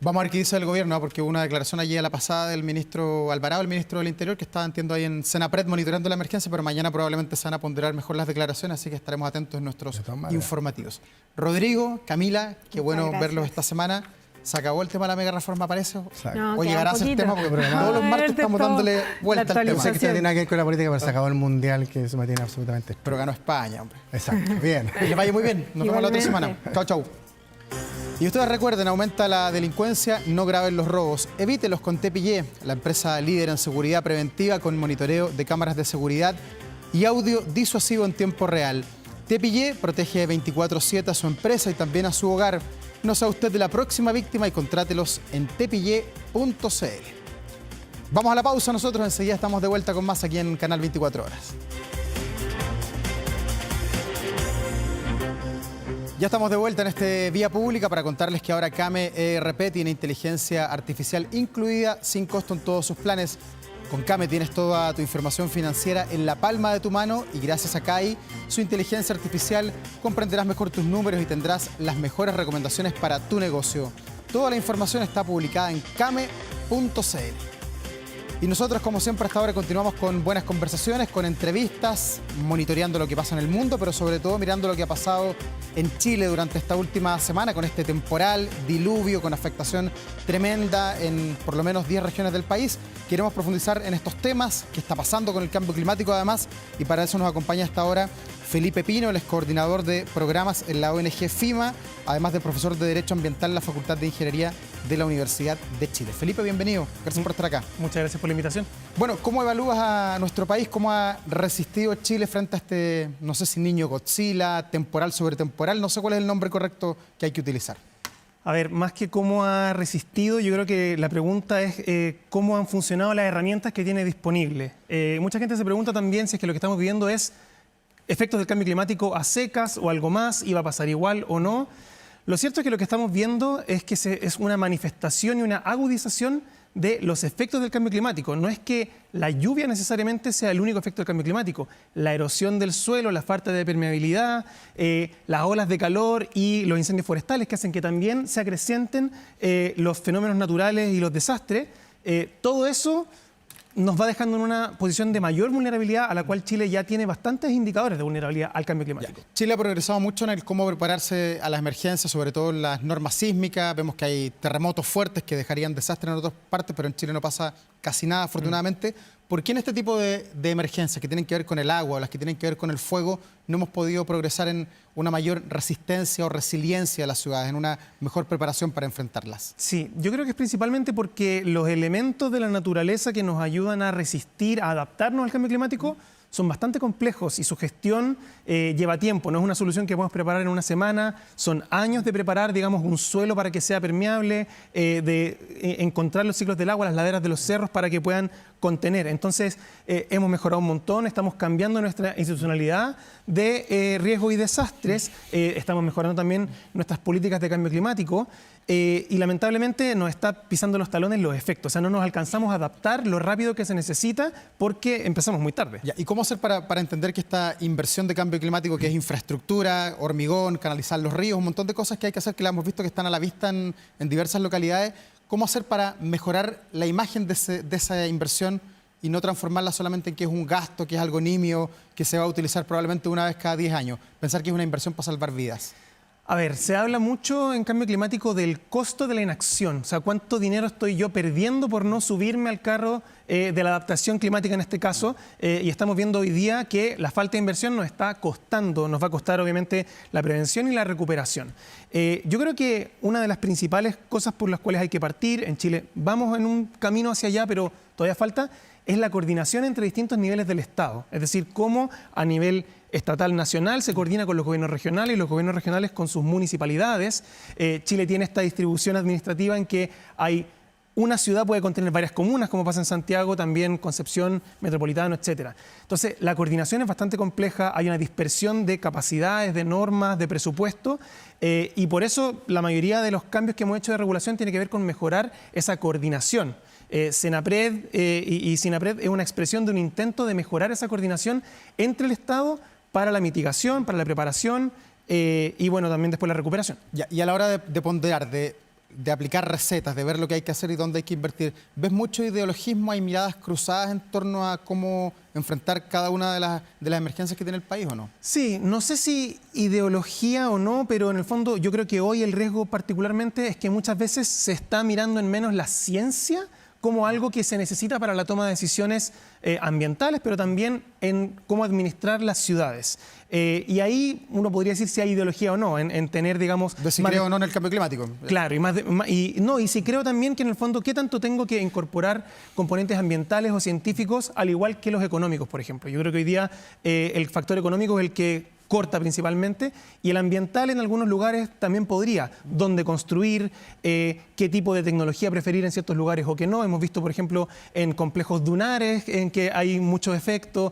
Vamos a ver qué dice el gobierno, porque hubo una declaración allí a la pasada del ministro Alvarado, el ministro del Interior, que estaba, entiendo, ahí en Senapred monitoreando la emergencia, pero mañana probablemente se van a ponderar mejor las declaraciones, así que estaremos atentos en nuestros informativos. Rodrigo, Camila, qué bueno verlos esta semana. ¿Se acabó el tema de la mega reforma, parece? No, ¿O llegará a ser tema? Porque Pero todos los martes estamos dándole vuelta al tema. Sé que esto no tiene nada que ver con la política, pero se acabó el Mundial, que eso me tiene absolutamente... Pero ganó España, hombre. Exacto, bien. Que les vaya muy bien. Nos vemos la otra semana. Chau, chau. Y ustedes recuerden, aumenta la delincuencia, no graben los robos. Evítelos con Tepillé, la empresa líder en seguridad preventiva con monitoreo de cámaras de seguridad y audio disuasivo en tiempo real. Tepillé protege 24/7 a su empresa y también a su hogar. No sea usted de la próxima víctima y contrátelos en tepillé.cl. Vamos a la pausa, nosotros enseguida estamos de vuelta con más aquí en Canal 24 Horas. Ya estamos de vuelta en este Vía Pública para contarles que ahora Kame ERP tiene inteligencia artificial incluida sin costo en todos sus planes. Con Kame tienes toda tu información financiera en la palma de tu mano y gracias a KAI, su inteligencia artificial, comprenderás mejor tus números y tendrás las mejores recomendaciones para tu negocio. Toda la información está publicada en kame.cl. Y nosotros, como siempre, hasta ahora continuamos con buenas conversaciones, con entrevistas, monitoreando lo que pasa en el mundo, pero sobre todo mirando lo que ha pasado en Chile durante esta última semana con este temporal, diluvio, con afectación tremenda en por lo menos 10 regiones del país. Queremos profundizar en estos temas, qué está pasando con el cambio climático además, y para eso nos acompaña hasta ahora Felipe Pino, el coordinador de programas en la ONG FIMA, además de profesor de Derecho Ambiental en la Facultad de Ingeniería de la Universidad de Chile. Felipe, bienvenido. Gracias por estar acá. Muchas gracias por la invitación. Bueno, ¿cómo evalúas a nuestro país? ¿Cómo ha resistido Chile frente a este, no sé si niño Godzilla, temporal sobre temporal? No sé cuál es el nombre correcto que hay que utilizar. A ver, más que cómo ha resistido, yo creo que la pregunta es cómo han funcionado las herramientas que tiene disponibles. Mucha gente se pregunta también si es que lo que estamos viviendo es efectos del cambio climático a secas o algo más, iba a pasar igual o no. Lo cierto es que lo que estamos viendo es que es una manifestación y una agudización de los efectos del cambio climático. No es que la lluvia necesariamente sea el único efecto del cambio climático. La erosión del suelo, la falta de permeabilidad, las olas de calor y los incendios forestales que hacen que también se acrecienten los fenómenos naturales y los desastres. Todo eso nos va dejando en una posición de mayor vulnerabilidad a la cual Chile ya tiene bastantes indicadores de vulnerabilidad al cambio climático. Ya. Chile ha progresado mucho en el cómo prepararse a las emergencias, sobre todo en las normas sísmicas. Vemos que hay terremotos fuertes que dejarían desastres en otras partes, pero en Chile no pasa casi nada, afortunadamente. ¿Por qué en este tipo de emergencias que tienen que ver con el agua o las que tienen que ver con el fuego no hemos podido progresar en una mayor resistencia o resiliencia de las ciudades, en una mejor preparación para enfrentarlas? Sí, yo creo que es principalmente porque los elementos de la naturaleza que nos ayudan a resistir, a adaptarnos al cambio climático, son bastante complejos y su gestión lleva tiempo. No es una solución que podemos preparar en una semana, son años de preparar, digamos, un suelo para que sea permeable, encontrar los ciclos del agua, las laderas de los cerros para que puedan contener. Entonces, hemos mejorado un montón, estamos cambiando nuestra institucionalidad de riesgo y desastres, estamos mejorando también nuestras políticas de cambio climático y lamentablemente nos está pisando los talones los efectos. O sea, no nos alcanzamos a adaptar lo rápido que se necesita porque empezamos muy tarde. Ya, ¿y cómo hacer para entender que esta inversión de cambio climático, que es infraestructura, hormigón, canalizar los ríos, un montón de cosas que hay que hacer, que la hemos visto que están a la vista en diversas localidades, cómo hacer para mejorar la imagen de esa inversión y no transformarla solamente en que es un gasto, que es algo nimio, que se va a utilizar probablemente una vez cada 10 años? Pensar que es una inversión para salvar vidas. A ver, se habla mucho en cambio climático del costo de la inacción, o sea, cuánto dinero estoy yo perdiendo por no subirme al carro de la adaptación climática en este caso, y estamos viendo hoy día que la falta de inversión nos está costando, nos va a costar obviamente la prevención y la recuperación. Yo creo que una de las principales cosas por las cuales hay que partir, en Chile vamos en un camino hacia allá, pero todavía falta, es la coordinación entre distintos niveles del Estado, es decir, cómo a nivel estatal nacional se coordina con los gobiernos regionales y los gobiernos regionales con sus municipalidades. Chile tiene esta distribución administrativa en que hay una ciudad puede contener varias comunas, como pasa en Santiago, también Concepción, Metropolitano, etcétera. Entonces, la coordinación es bastante compleja, hay una dispersión de capacidades, de normas, de presupuesto, y por eso la mayoría de los cambios que hemos hecho de regulación tiene que ver con mejorar esa coordinación. Senapred y Sinapred es una expresión de un intento de mejorar esa coordinación entre el Estado para la mitigación, para la preparación y bueno, también después la recuperación. Ya, y a la hora de ponderar, de aplicar recetas, de ver lo que hay que hacer y dónde hay que invertir, ¿ves mucho ideologismo? ¿Hay miradas cruzadas en torno a cómo enfrentar cada una de las emergencias que tiene el país o no? Sí, no sé si ideología o no, pero en el fondo yo creo que hoy el riesgo particularmente es que muchas veces se está mirando en menos la ciencia como algo que se necesita para la toma de decisiones ambientales, pero también en cómo administrar las ciudades. Y ahí uno podría decir si hay ideología o no, en tener, digamos... De si creo o no en el cambio climático. Claro, y si creo también que en el fondo, ¿qué tanto tengo que incorporar componentes ambientales o científicos, al igual que los económicos, por ejemplo? Yo creo que hoy día el factor económico es el que corta principalmente, y el ambiental en algunos lugares también podría, dónde construir, qué tipo de tecnología preferir en ciertos lugares o qué no. Hemos visto, por ejemplo, en complejos dunares en que hay muchos efectos,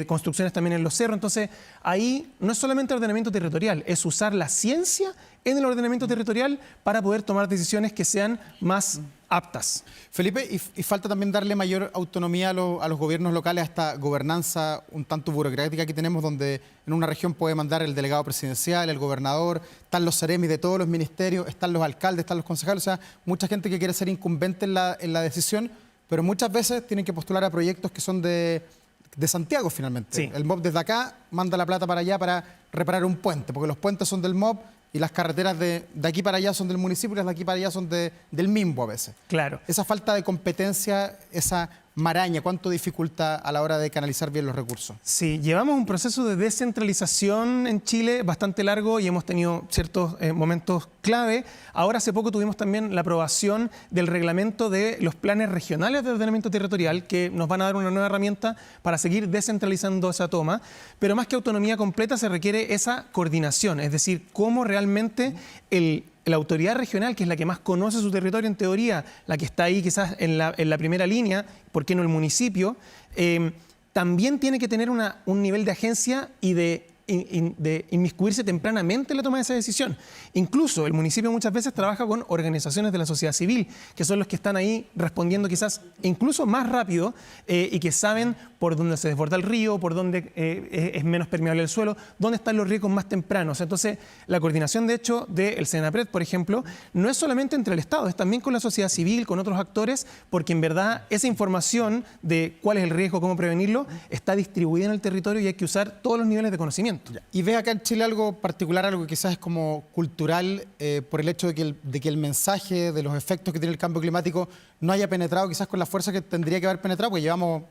construcciones también en los cerros. Entonces, ahí no es solamente ordenamiento territorial, es usar la ciencia en el ordenamiento territorial para poder tomar decisiones que sean más aptas. Felipe, y falta también darle mayor autonomía a los gobiernos locales a esta gobernanza un tanto burocrática que tenemos, donde en una región puede mandar el delegado presidencial, el gobernador, están los seremis de todos los ministerios, están los alcaldes, están los concejales, o sea, mucha gente que quiere ser incumbente en la decisión, pero muchas veces tienen que postular a proyectos que son de Santiago finalmente. Sí. El MOB desde acá manda la plata para allá para reparar un puente, porque los puentes son del MOB y las carreteras de aquí para allá son del municipio y las de aquí para allá son del MIMBO a veces. Claro. Esa falta de competencia, esa maraña, ¿cuánto dificulta a la hora de canalizar bien los recursos? Sí, llevamos un proceso de descentralización en Chile bastante largo y hemos tenido ciertos momentos clave. Ahora hace poco tuvimos también la aprobación del reglamento de los planes regionales de ordenamiento territorial, que nos van a dar una nueva herramienta para seguir descentralizando esa toma. Pero más que autonomía completa se requiere esa coordinación, es decir, cómo realmente la autoridad regional, que es la que más conoce su territorio en teoría, la que está ahí quizás en la primera línea, ¿por qué no el municipio? También tiene que tener un nivel de agencia y de inmiscuirse tempranamente en la toma de esa decisión. Incluso el municipio muchas veces trabaja con organizaciones de la sociedad civil, que son los que están ahí respondiendo quizás incluso más rápido y que saben por dónde se desborda el río, por dónde es menos permeable el suelo, dónde están los riesgos más tempranos. Entonces, la coordinación, de hecho, del Senapred, por ejemplo, no es solamente entre el Estado, es también con la sociedad civil, con otros actores, porque en verdad esa información de cuál es el riesgo, cómo prevenirlo, está distribuida en el territorio y hay que usar todos los niveles de conocimiento. ¿Y ves acá en Chile algo particular, algo que quizás es como cultural, por el hecho de que el mensaje de los efectos que tiene el cambio climático no haya penetrado quizás con la fuerza que tendría que haber penetrado? Porque llevamos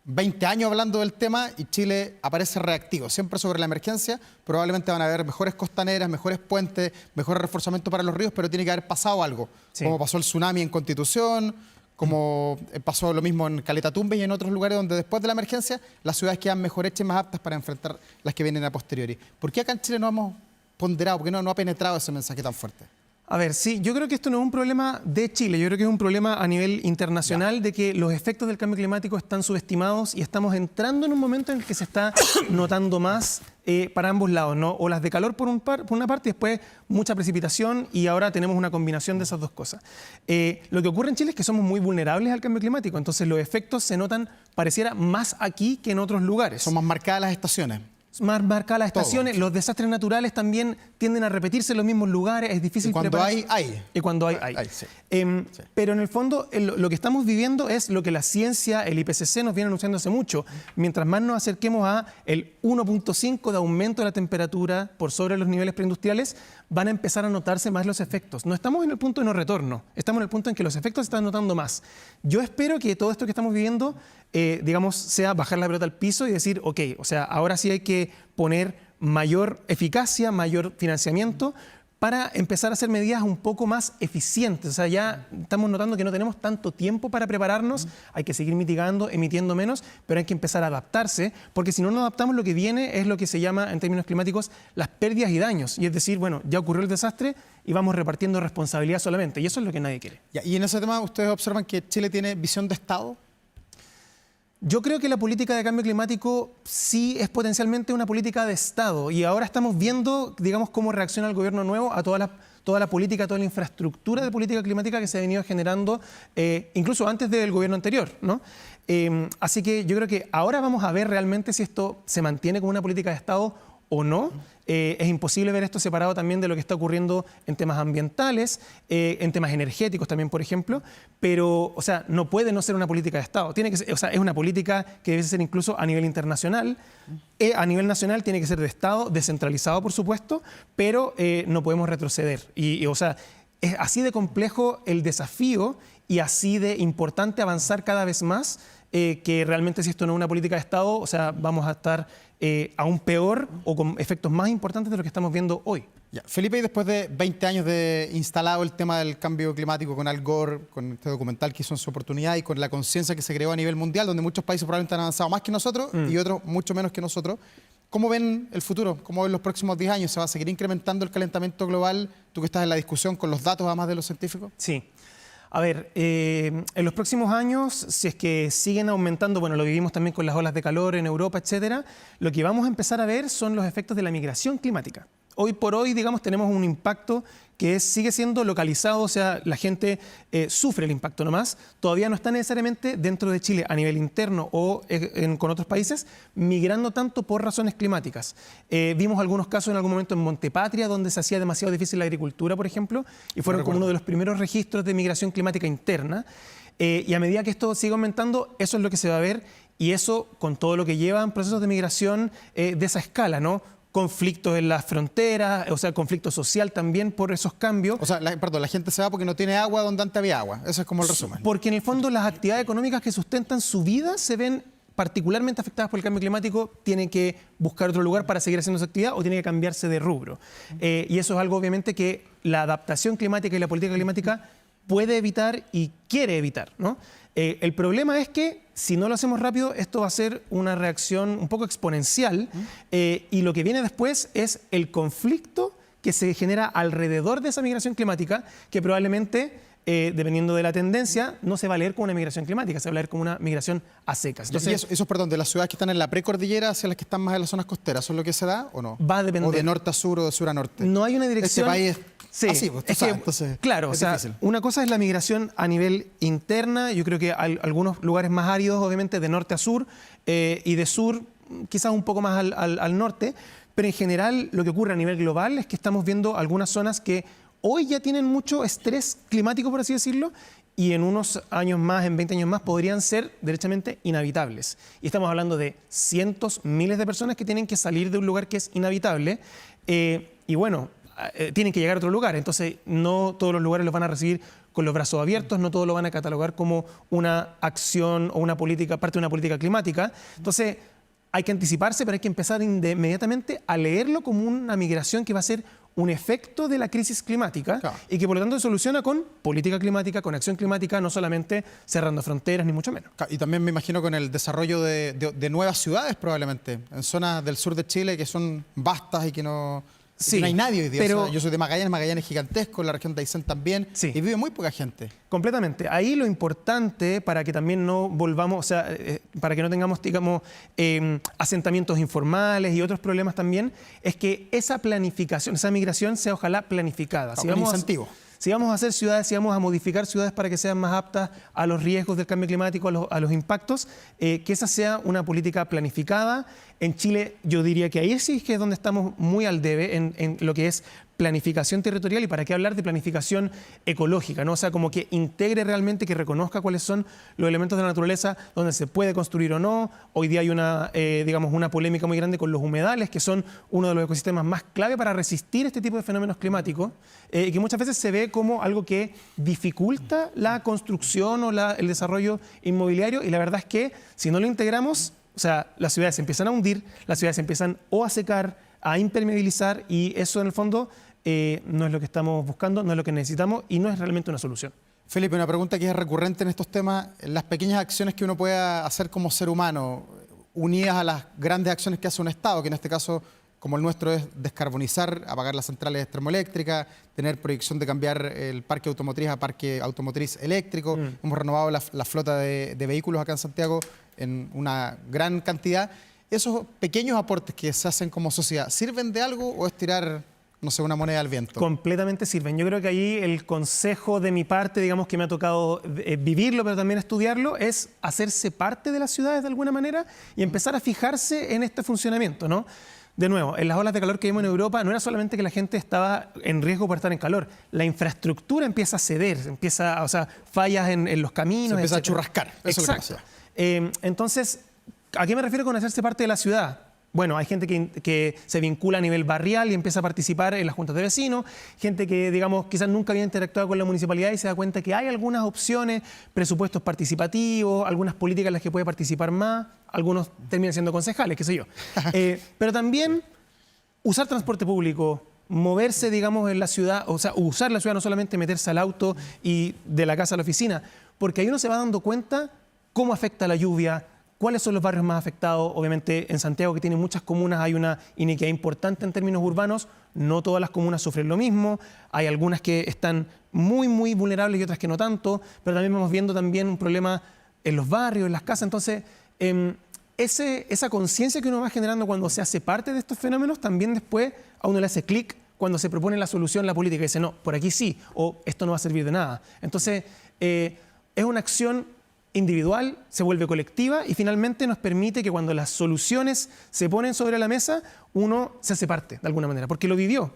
20 años hablando del tema y Chile aparece reactivo, siempre sobre la emergencia. Probablemente van a haber mejores costaneras, mejores puentes, mejores reforzamientos para los ríos, pero tiene que haber pasado algo, sí. Como pasó el tsunami en Constitución, como pasó lo mismo en Caleta Tumbes y en otros lugares donde después de la emergencia las ciudades quedan mejor hechas y más aptas para enfrentar las que vienen a posteriori. ¿Por qué acá en Chile no hemos ponderado, por qué no ha penetrado ese mensaje tan fuerte? A ver, sí, yo creo que esto no es un problema de Chile, yo creo que es un problema a nivel internacional de que los efectos del cambio climático están subestimados y estamos entrando en un momento en el que se está notando más para ambos lados, ¿no? Olas de calor por una parte y después mucha precipitación y ahora tenemos una combinación de esas dos cosas. Lo que ocurre en Chile es que somos muy vulnerables al cambio climático, entonces los efectos se notan, pareciera, más aquí que en otros lugares. Son más marcadas las estaciones. más marcadas las Todo. estaciones, los desastres naturales también tienden a repetirse en los mismos lugares, es difícil Y cuando prepararse. hay. Y cuando hay. Sí. Pero en el fondo lo que estamos viviendo es lo que la ciencia, el IPCC nos viene anunciando hace mucho. Mientras más nos acerquemos a el 1.5 de aumento de la temperatura por sobre los niveles preindustriales, van a empezar a notarse más los efectos. No estamos en el punto de no retorno, estamos en el punto en que los efectos se están notando más. Yo espero que todo esto que estamos viviendo, digamos, sea bajar la pelota al piso y decir, ok, o sea, ahora sí hay que poner mayor eficacia, mayor financiamiento para empezar a hacer medidas un poco más eficientes. O sea, ya estamos notando que no tenemos tanto tiempo para prepararnos, hay que seguir mitigando, emitiendo menos, pero hay que empezar a adaptarse, porque si no nos adaptamos, lo que viene es lo que se llama, en términos climáticos, las pérdidas y daños. Y es decir, bueno, ya ocurrió el desastre y vamos repartiendo responsabilidad solamente, y eso es lo que nadie quiere. Y en ese tema, ¿ustedes observan que Chile tiene visión de Estado? Yo creo que la política de cambio climático sí es potencialmente una política de Estado y ahora estamos viendo, digamos, cómo reacciona el gobierno nuevo a toda la política, toda la infraestructura de política climática que se ha venido generando incluso antes del gobierno anterior, ¿no? Así que yo creo que ahora vamos a ver realmente si esto se mantiene como una política de Estado o no. Es imposible ver esto separado también de lo que está ocurriendo en temas ambientales, en temas energéticos también, por ejemplo, pero, o sea, no puede no ser una política de Estado. Tiene que ser, o sea, es una política que debe ser incluso a nivel internacional. A nivel nacional tiene que ser de Estado, descentralizado, por supuesto, pero no podemos retroceder. O sea, es así de complejo el desafío y así de importante avanzar cada vez más, que realmente si esto no es una política de Estado, o sea, vamos a estar aún peor o con efectos más importantes de lo que estamos viendo hoy. Ya. Felipe, y después de 20 años de instalado el tema del cambio climático con Al Gore, con este documental que hizo en su oportunidad y con la conciencia que se creó a nivel mundial, donde muchos países probablemente han avanzado más que nosotros y otros mucho menos que nosotros, ¿cómo ven el futuro? ¿Cómo ven los próximos 10 años? ¿Se va a seguir incrementando el calentamiento global? Tú que estás en la discusión con los datos, además de los científicos. Sí. A ver, en los próximos años, si es que siguen aumentando, bueno, lo vivimos también con las olas de calor en Europa, etcétera, lo que vamos a empezar a ver son los efectos de la migración climática. Hoy por hoy, digamos, tenemos un impacto que sigue siendo localizado, o sea, la gente sufre el impacto nomás, todavía no está necesariamente dentro de Chile a nivel interno o con otros países migrando tanto por razones climáticas. Vimos algunos casos en algún momento en Montepatria donde se hacía demasiado difícil la agricultura, por ejemplo, y fueron como uno de los primeros registros de migración climática interna. Y a medida que esto sigue aumentando, eso es lo que se va a ver y eso con todo lo que llevan procesos de migración de esa escala, ¿no? Conflictos en las fronteras, o sea, conflicto social también por esos cambios. O sea, la gente se va porque no tiene agua donde antes había agua. Eso es como el resumen. Porque en el fondo las actividades económicas que sustentan su vida se ven particularmente afectadas por el cambio climático, tienen que buscar otro lugar para seguir haciendo su actividad o tienen que cambiarse de rubro. Y eso es algo obviamente que la adaptación climática y la política climática puede evitar y quiere evitar, ¿no? El problema es que si no lo hacemos rápido, esto va a ser una reacción un poco exponencial y lo que viene después es el conflicto que se genera alrededor de esa migración climática que probablemente, dependiendo de la tendencia, no se va a leer como una migración climática, se va a leer como una migración a secas. Entonces, y eso, perdón, de las ciudades que están en la precordillera hacia las que están más en las zonas costeras, ¿eso es lo que se da o no? Va a depender. ¿O de norte a sur o de sur a norte? No hay una dirección. Este país es sí, así, pues, tú sabes, entonces, claro, o sea, difícil. una cosa es la migración a nivel interna, yo creo que hay algunos lugares más áridos, obviamente, de norte a sur, y de sur quizás un poco más al norte, pero en general lo que ocurre a nivel global es que estamos viendo algunas zonas que hoy ya tienen mucho estrés climático, por así decirlo, y en unos años más, en 20 años más, podrían ser derechamente inhabitables. Y estamos hablando de cientos, miles de personas que tienen que salir de un lugar que es inhabitable, y bueno, tienen que llegar a otro lugar. Entonces, no todos los lugares los van a recibir con los brazos abiertos, no todos lo van a catalogar como una acción o una política, parte de una política climática. Entonces, hay que anticiparse, pero hay que empezar inmediatamente a leerlo como una migración que va a ser un efecto de la crisis climática, claro, y que por lo tanto se soluciona con política climática, con acción climática, no solamente cerrando fronteras, ni mucho menos. Claro, y también me imagino con el desarrollo de nuevas ciudades probablemente, en zonas del sur de Chile que son vastas y que no... Sí, no hay nadie hoy día. Pero, o sea, yo soy de Magallanes, Magallanes es gigantesco, la región de Aysén también, sí, y vive muy poca gente. Completamente. Ahí lo importante para que también no volvamos, o sea, para que no tengamos, digamos, asentamientos informales y otros problemas también, es que esa planificación, esa migración sea ojalá planificada. Si un incentivo. si vamos a hacer ciudades, si vamos a modificar ciudades para que sean más aptas a los riesgos del cambio climático, a los impactos, que esa sea una política planificada. En Chile yo diría que ahí sí que es donde estamos muy al debe en lo que es planificación territorial, y para qué hablar de planificación ecológica, ¿no? O sea, como que integre realmente, que reconozca cuáles son los elementos de la naturaleza donde se puede construir o no. Hoy día hay digamos, una polémica muy grande con los humedales, que son uno de los ecosistemas más clave para resistir este tipo de fenómenos climáticos, y que muchas veces se ve como algo que dificulta la construcción o el desarrollo inmobiliario, y la verdad es que si no lo integramos, o sea, las ciudades se empiezan a hundir, las ciudades se empiezan o a secar, a impermeabilizar, y eso en el fondo no es lo que estamos buscando, no es lo que necesitamos y no es realmente una solución. Felipe, una pregunta que es recurrente en estos temas: las pequeñas acciones que uno pueda hacer como ser humano, unidas a las grandes acciones que hace un Estado, que en este caso, como el nuestro, es descarbonizar, apagar las centrales termoeléctricas, tener proyección de cambiar el parque automotriz a parque automotriz eléctrico. Hemos renovado la flota de vehículos acá en Santiago en una gran cantidad. ¿Esos pequeños aportes que se hacen como sociedad sirven de algo o es tirar, no sé, una moneda al viento? Completamente sirven. Yo creo que ahí el consejo de mi parte, digamos, que me ha tocado vivirlo, pero también estudiarlo, es hacerse parte de las ciudades de alguna manera y empezar a fijarse en este funcionamiento, ¿no? De nuevo, en las olas de calor que vimos en Europa, no era solamente que la gente estaba en riesgo por estar en calor, la infraestructura empieza a ceder, o sea, fallas en los caminos. Se empieza etcétera. a churrascar. Eso es lo que Exacto. pasa. Entonces, ¿a qué me refiero con hacerse parte de la ciudad? Bueno, hay gente que se vincula a nivel barrial y empieza a participar en las juntas de vecinos, gente que, digamos, quizás nunca había interactuado con la municipalidad y se da cuenta que hay algunas opciones, presupuestos participativos, algunas políticas en las que puede participar más, algunos terminan siendo concejales, qué sé yo. Pero también usar transporte público, moverse, digamos, en la ciudad, o sea, usar la ciudad, no solamente meterse al auto y de la casa a la oficina, porque ahí uno se va dando cuenta cómo afecta la lluvia, cuáles son los barrios más afectados. Obviamente en Santiago, que tiene muchas comunas, hay una inequidad importante en términos urbanos. No todas las comunas sufren lo mismo. Hay algunas que están muy, muy vulnerables y otras que no tanto. Pero también vamos viendo también un problema en los barrios, en las casas. Entonces, esa conciencia que uno va generando cuando se hace parte de estos fenómenos, también después a uno le hace clic cuando se propone la solución, la política, y dice, no, por aquí sí, o esto no va a servir de nada. Entonces, es una acción individual, se vuelve colectiva y finalmente nos permite que cuando las soluciones se ponen sobre la mesa, uno se hace parte de alguna manera, porque lo vivió.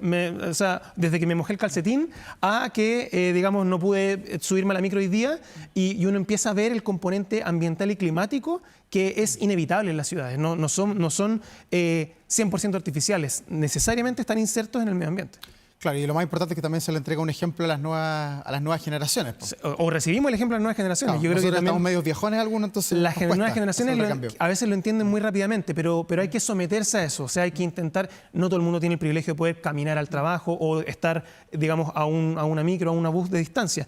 O sea, desde que me mojé el calcetín a que, digamos, no pude subirme a la micro hoy día, y uno empieza a ver el componente ambiental y climático que es inevitable en las ciudades. No son 100% artificiales, necesariamente están insertos en el medio ambiente. Claro, y lo más importante es que también se le entrega un ejemplo a las nuevas generaciones. O recibimos el ejemplo de las nuevas generaciones. No, yo creo que también estamos medio viejones algunos, entonces las nuevas generaciones a veces lo entienden muy rápidamente, pero hay que someterse a eso. O sea, hay que intentar. No todo el mundo tiene el privilegio de poder caminar al trabajo o estar, digamos, a una micro, a una bus de distancia.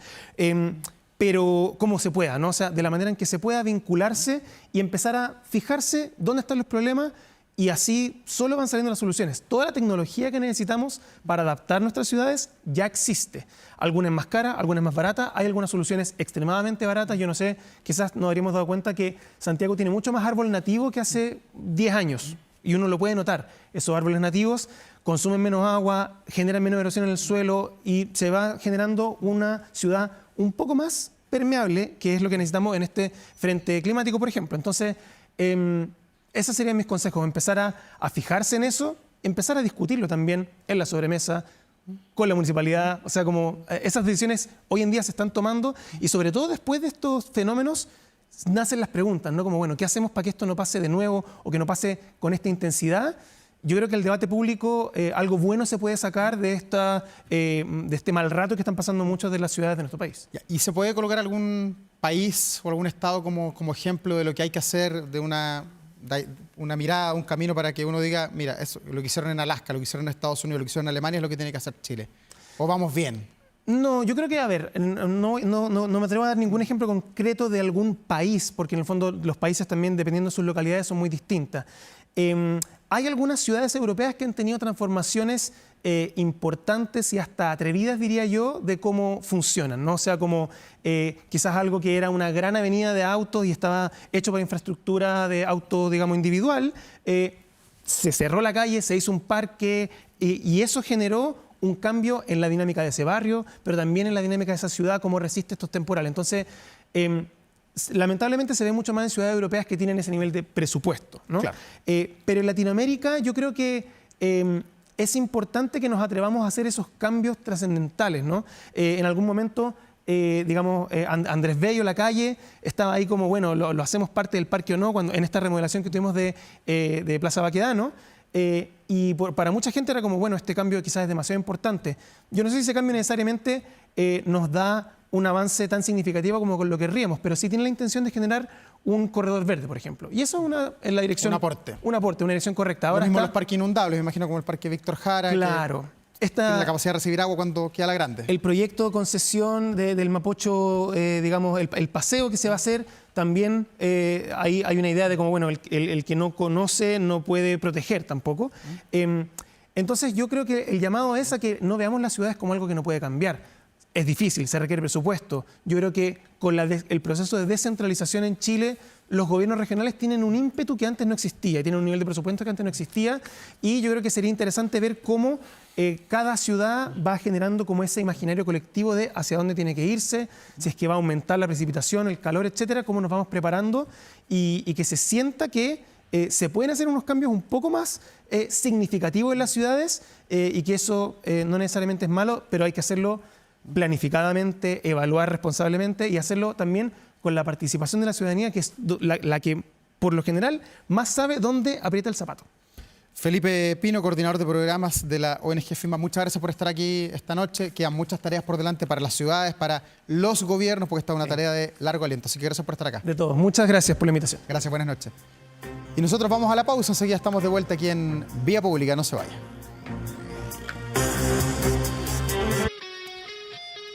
Pero como se pueda, ¿no? O sea, de la manera en que se pueda vincularse y empezar a fijarse dónde están los problemas. Y así solo van saliendo las soluciones. Toda la tecnología que necesitamos para adaptar nuestras ciudades ya existe. Algunas más caras, algunas más baratas. Hay algunas soluciones extremadamente baratas. Yo no sé, quizás nos habríamos dado cuenta que Santiago tiene mucho más árbol nativo que hace 10 años. Y uno lo puede notar. Esos árboles nativos consumen menos agua, generan menos erosión en el suelo y se va generando una ciudad un poco más permeable, que es lo que necesitamos en este frente climático, por ejemplo. Entonces, esos serían mis consejos: empezar a fijarse en eso, empezar a discutirlo también en la sobremesa, con la municipalidad. O sea, como esas decisiones hoy en día se están tomando, y sobre todo después de estos fenómenos nacen las preguntas, ¿no? Como, bueno, ¿qué hacemos para que esto no pase de nuevo o que no pase con esta intensidad? Yo creo que el debate público, algo bueno se puede sacar de este mal rato que están pasando muchas de las ciudades de nuestro país. ¿Y se puede colocar algún país o algún estado como ejemplo de lo que hay que hacer, de una mirada, un camino para que uno diga, mira, eso, lo que hicieron en Alaska, lo que hicieron en Estados Unidos, lo que hicieron en Alemania es lo que tiene que hacer Chile? ¿O vamos bien? No, yo creo que, a ver, no me atrevo a dar ningún ejemplo concreto de algún país, porque en el fondo los países también, dependiendo de sus localidades, son muy distintas. Hay algunas ciudades europeas que han tenido transformaciones importantes y hasta atrevidas, diría yo, de cómo funcionan, ¿no? O sea, como quizás algo que era una gran avenida de autos y estaba hecho para infraestructura de auto, digamos, individual, se cerró la calle, se hizo un parque, y eso generó un cambio en la dinámica de ese barrio, pero también en la dinámica de esa ciudad, cómo resiste estos temporales. Entonces, lamentablemente se ve mucho más en ciudades europeas que tienen ese nivel de presupuesto, ¿no? Claro. Pero en Latinoamérica yo creo que es importante que nos atrevamos a hacer esos cambios trascendentales, ¿no? En algún momento, Andrés Bello, La Calle, estaba ahí como, bueno, lo hacemos parte del parque o no, cuando, en esta remodelación que tuvimos de Plaza Baquedano. Para mucha gente era como, bueno, este cambio quizás es demasiado importante. Yo no sé si ese cambio necesariamente nos da un avance tan significativo como con lo que querríamos, pero sí tiene la intención de generar un corredor verde, por ejemplo. Y eso es la dirección... Un aporte. Un aporte, una dirección correcta. Ahora mismo los parques inundables, me imagino como el Parque Víctor Jara. Claro. Que tiene la capacidad de recibir agua cuando queda la grande. El proyecto de concesión del Mapocho, el paseo que se va a hacer, también hay una idea de como, bueno, el que no conoce no puede proteger tampoco. Entonces yo creo que el llamado es a que no veamos las ciudades como algo que no puede cambiar. Es difícil, se requiere presupuesto. Yo creo que con el proceso de descentralización en Chile, los gobiernos regionales tienen un ímpetu que antes no existía, tienen un nivel de presupuesto que antes no existía, y yo creo que sería interesante ver cómo cada ciudad va generando como ese imaginario colectivo de hacia dónde tiene que irse, si es que va a aumentar la precipitación, el calor, etcétera, cómo nos vamos preparando y que se sienta que se pueden hacer unos cambios un poco más significativos en las ciudades y que eso no necesariamente es malo, pero hay que hacerlo planificadamente, evaluar responsablemente y hacerlo también con la participación de la ciudadanía, que es la que, por lo general, más sabe dónde aprieta el zapato. Felipe Pino, coordinador de programas de la ONG FIMA, muchas gracias por estar aquí esta noche. Quedan muchas tareas por delante para las ciudades, para los gobiernos, porque esta es una tarea de largo aliento. Así que gracias por estar acá. De todos. Muchas gracias por la invitación. Gracias, buenas noches. Y nosotros vamos a la pausa, enseguida estamos de vuelta aquí en Vía Pública, no se vaya.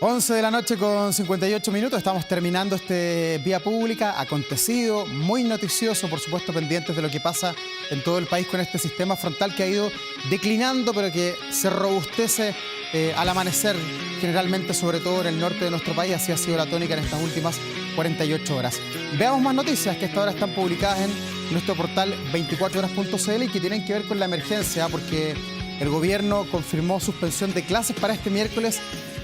11 de la noche con 58 minutos, estamos terminando este Vía Pública, acontecido, muy noticioso, por supuesto, pendientes de lo que pasa en todo el país con este sistema frontal que ha ido declinando, pero que se robustece al amanecer, generalmente, sobre todo en el norte de nuestro país. Así ha sido la tónica en estas últimas 48 horas. Veamos más noticias que hasta ahora están publicadas en nuestro portal 24horas.cl y que tienen que ver con la emergencia, porque el gobierno confirmó suspensión de clases para este miércoles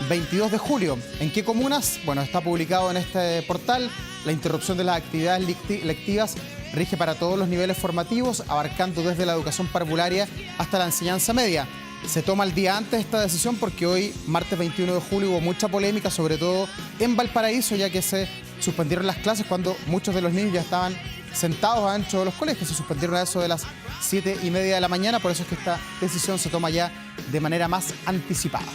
22 de julio. ¿En qué comunas? Bueno, está publicado en este portal. La interrupción de las actividades lectivas rige para todos los niveles formativos, abarcando desde la educación parvularia hasta la enseñanza media. Se toma el día antes esta decisión porque hoy, martes 21 de julio, hubo mucha polémica, sobre todo en Valparaíso, ya que se suspendieron las clases cuando muchos de los niños ya estaban sentados adentro de los colegios. Se suspendieron a eso de las 7:30 de la mañana, por eso es que esta decisión se toma ya de manera más anticipada.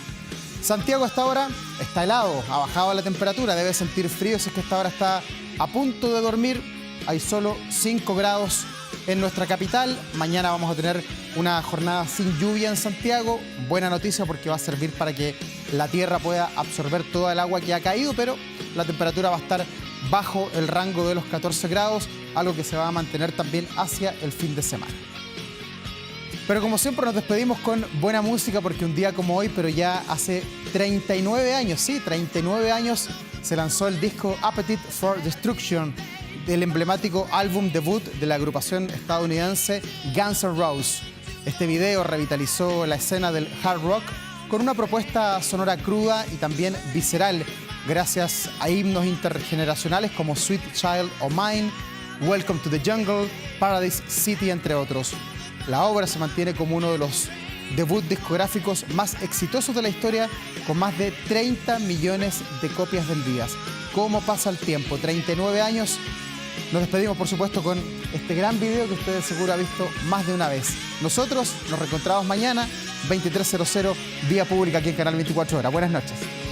Santiago hasta ahora está helado, ha bajado la temperatura, debe sentir frío si es que hasta ahora está a punto de dormir. Hay solo 5 grados en nuestra capital. Mañana vamos a tener una jornada sin lluvia en Santiago. Buena noticia porque va a servir para que la tierra pueda absorber toda el agua que ha caído, pero la temperatura va a estar bajo el rango de los 14 grados, algo que se va a mantener también hacia el fin de semana. Pero como siempre nos despedimos con buena música porque un día como hoy, pero ya hace 39 años, sí, 39 años, se lanzó el disco Appetite for Destruction, del emblemático álbum debut de la agrupación estadounidense Guns N' Roses. Este video revitalizó la escena del hard rock con una propuesta sonora cruda y también visceral, gracias a himnos intergeneracionales como Sweet Child O' Mine, Welcome to the Jungle, Paradise City, entre otros. La obra se mantiene como uno de los debuts discográficos más exitosos de la historia, con más de 30 millones de copias vendidas. ¿Cómo pasa el tiempo? 39 años. Nos despedimos, por supuesto, con este gran video que ustedes seguro han visto más de una vez. Nosotros nos reencontramos mañana, 23:00, Vía Pública, aquí en Canal 24 Horas. Buenas noches.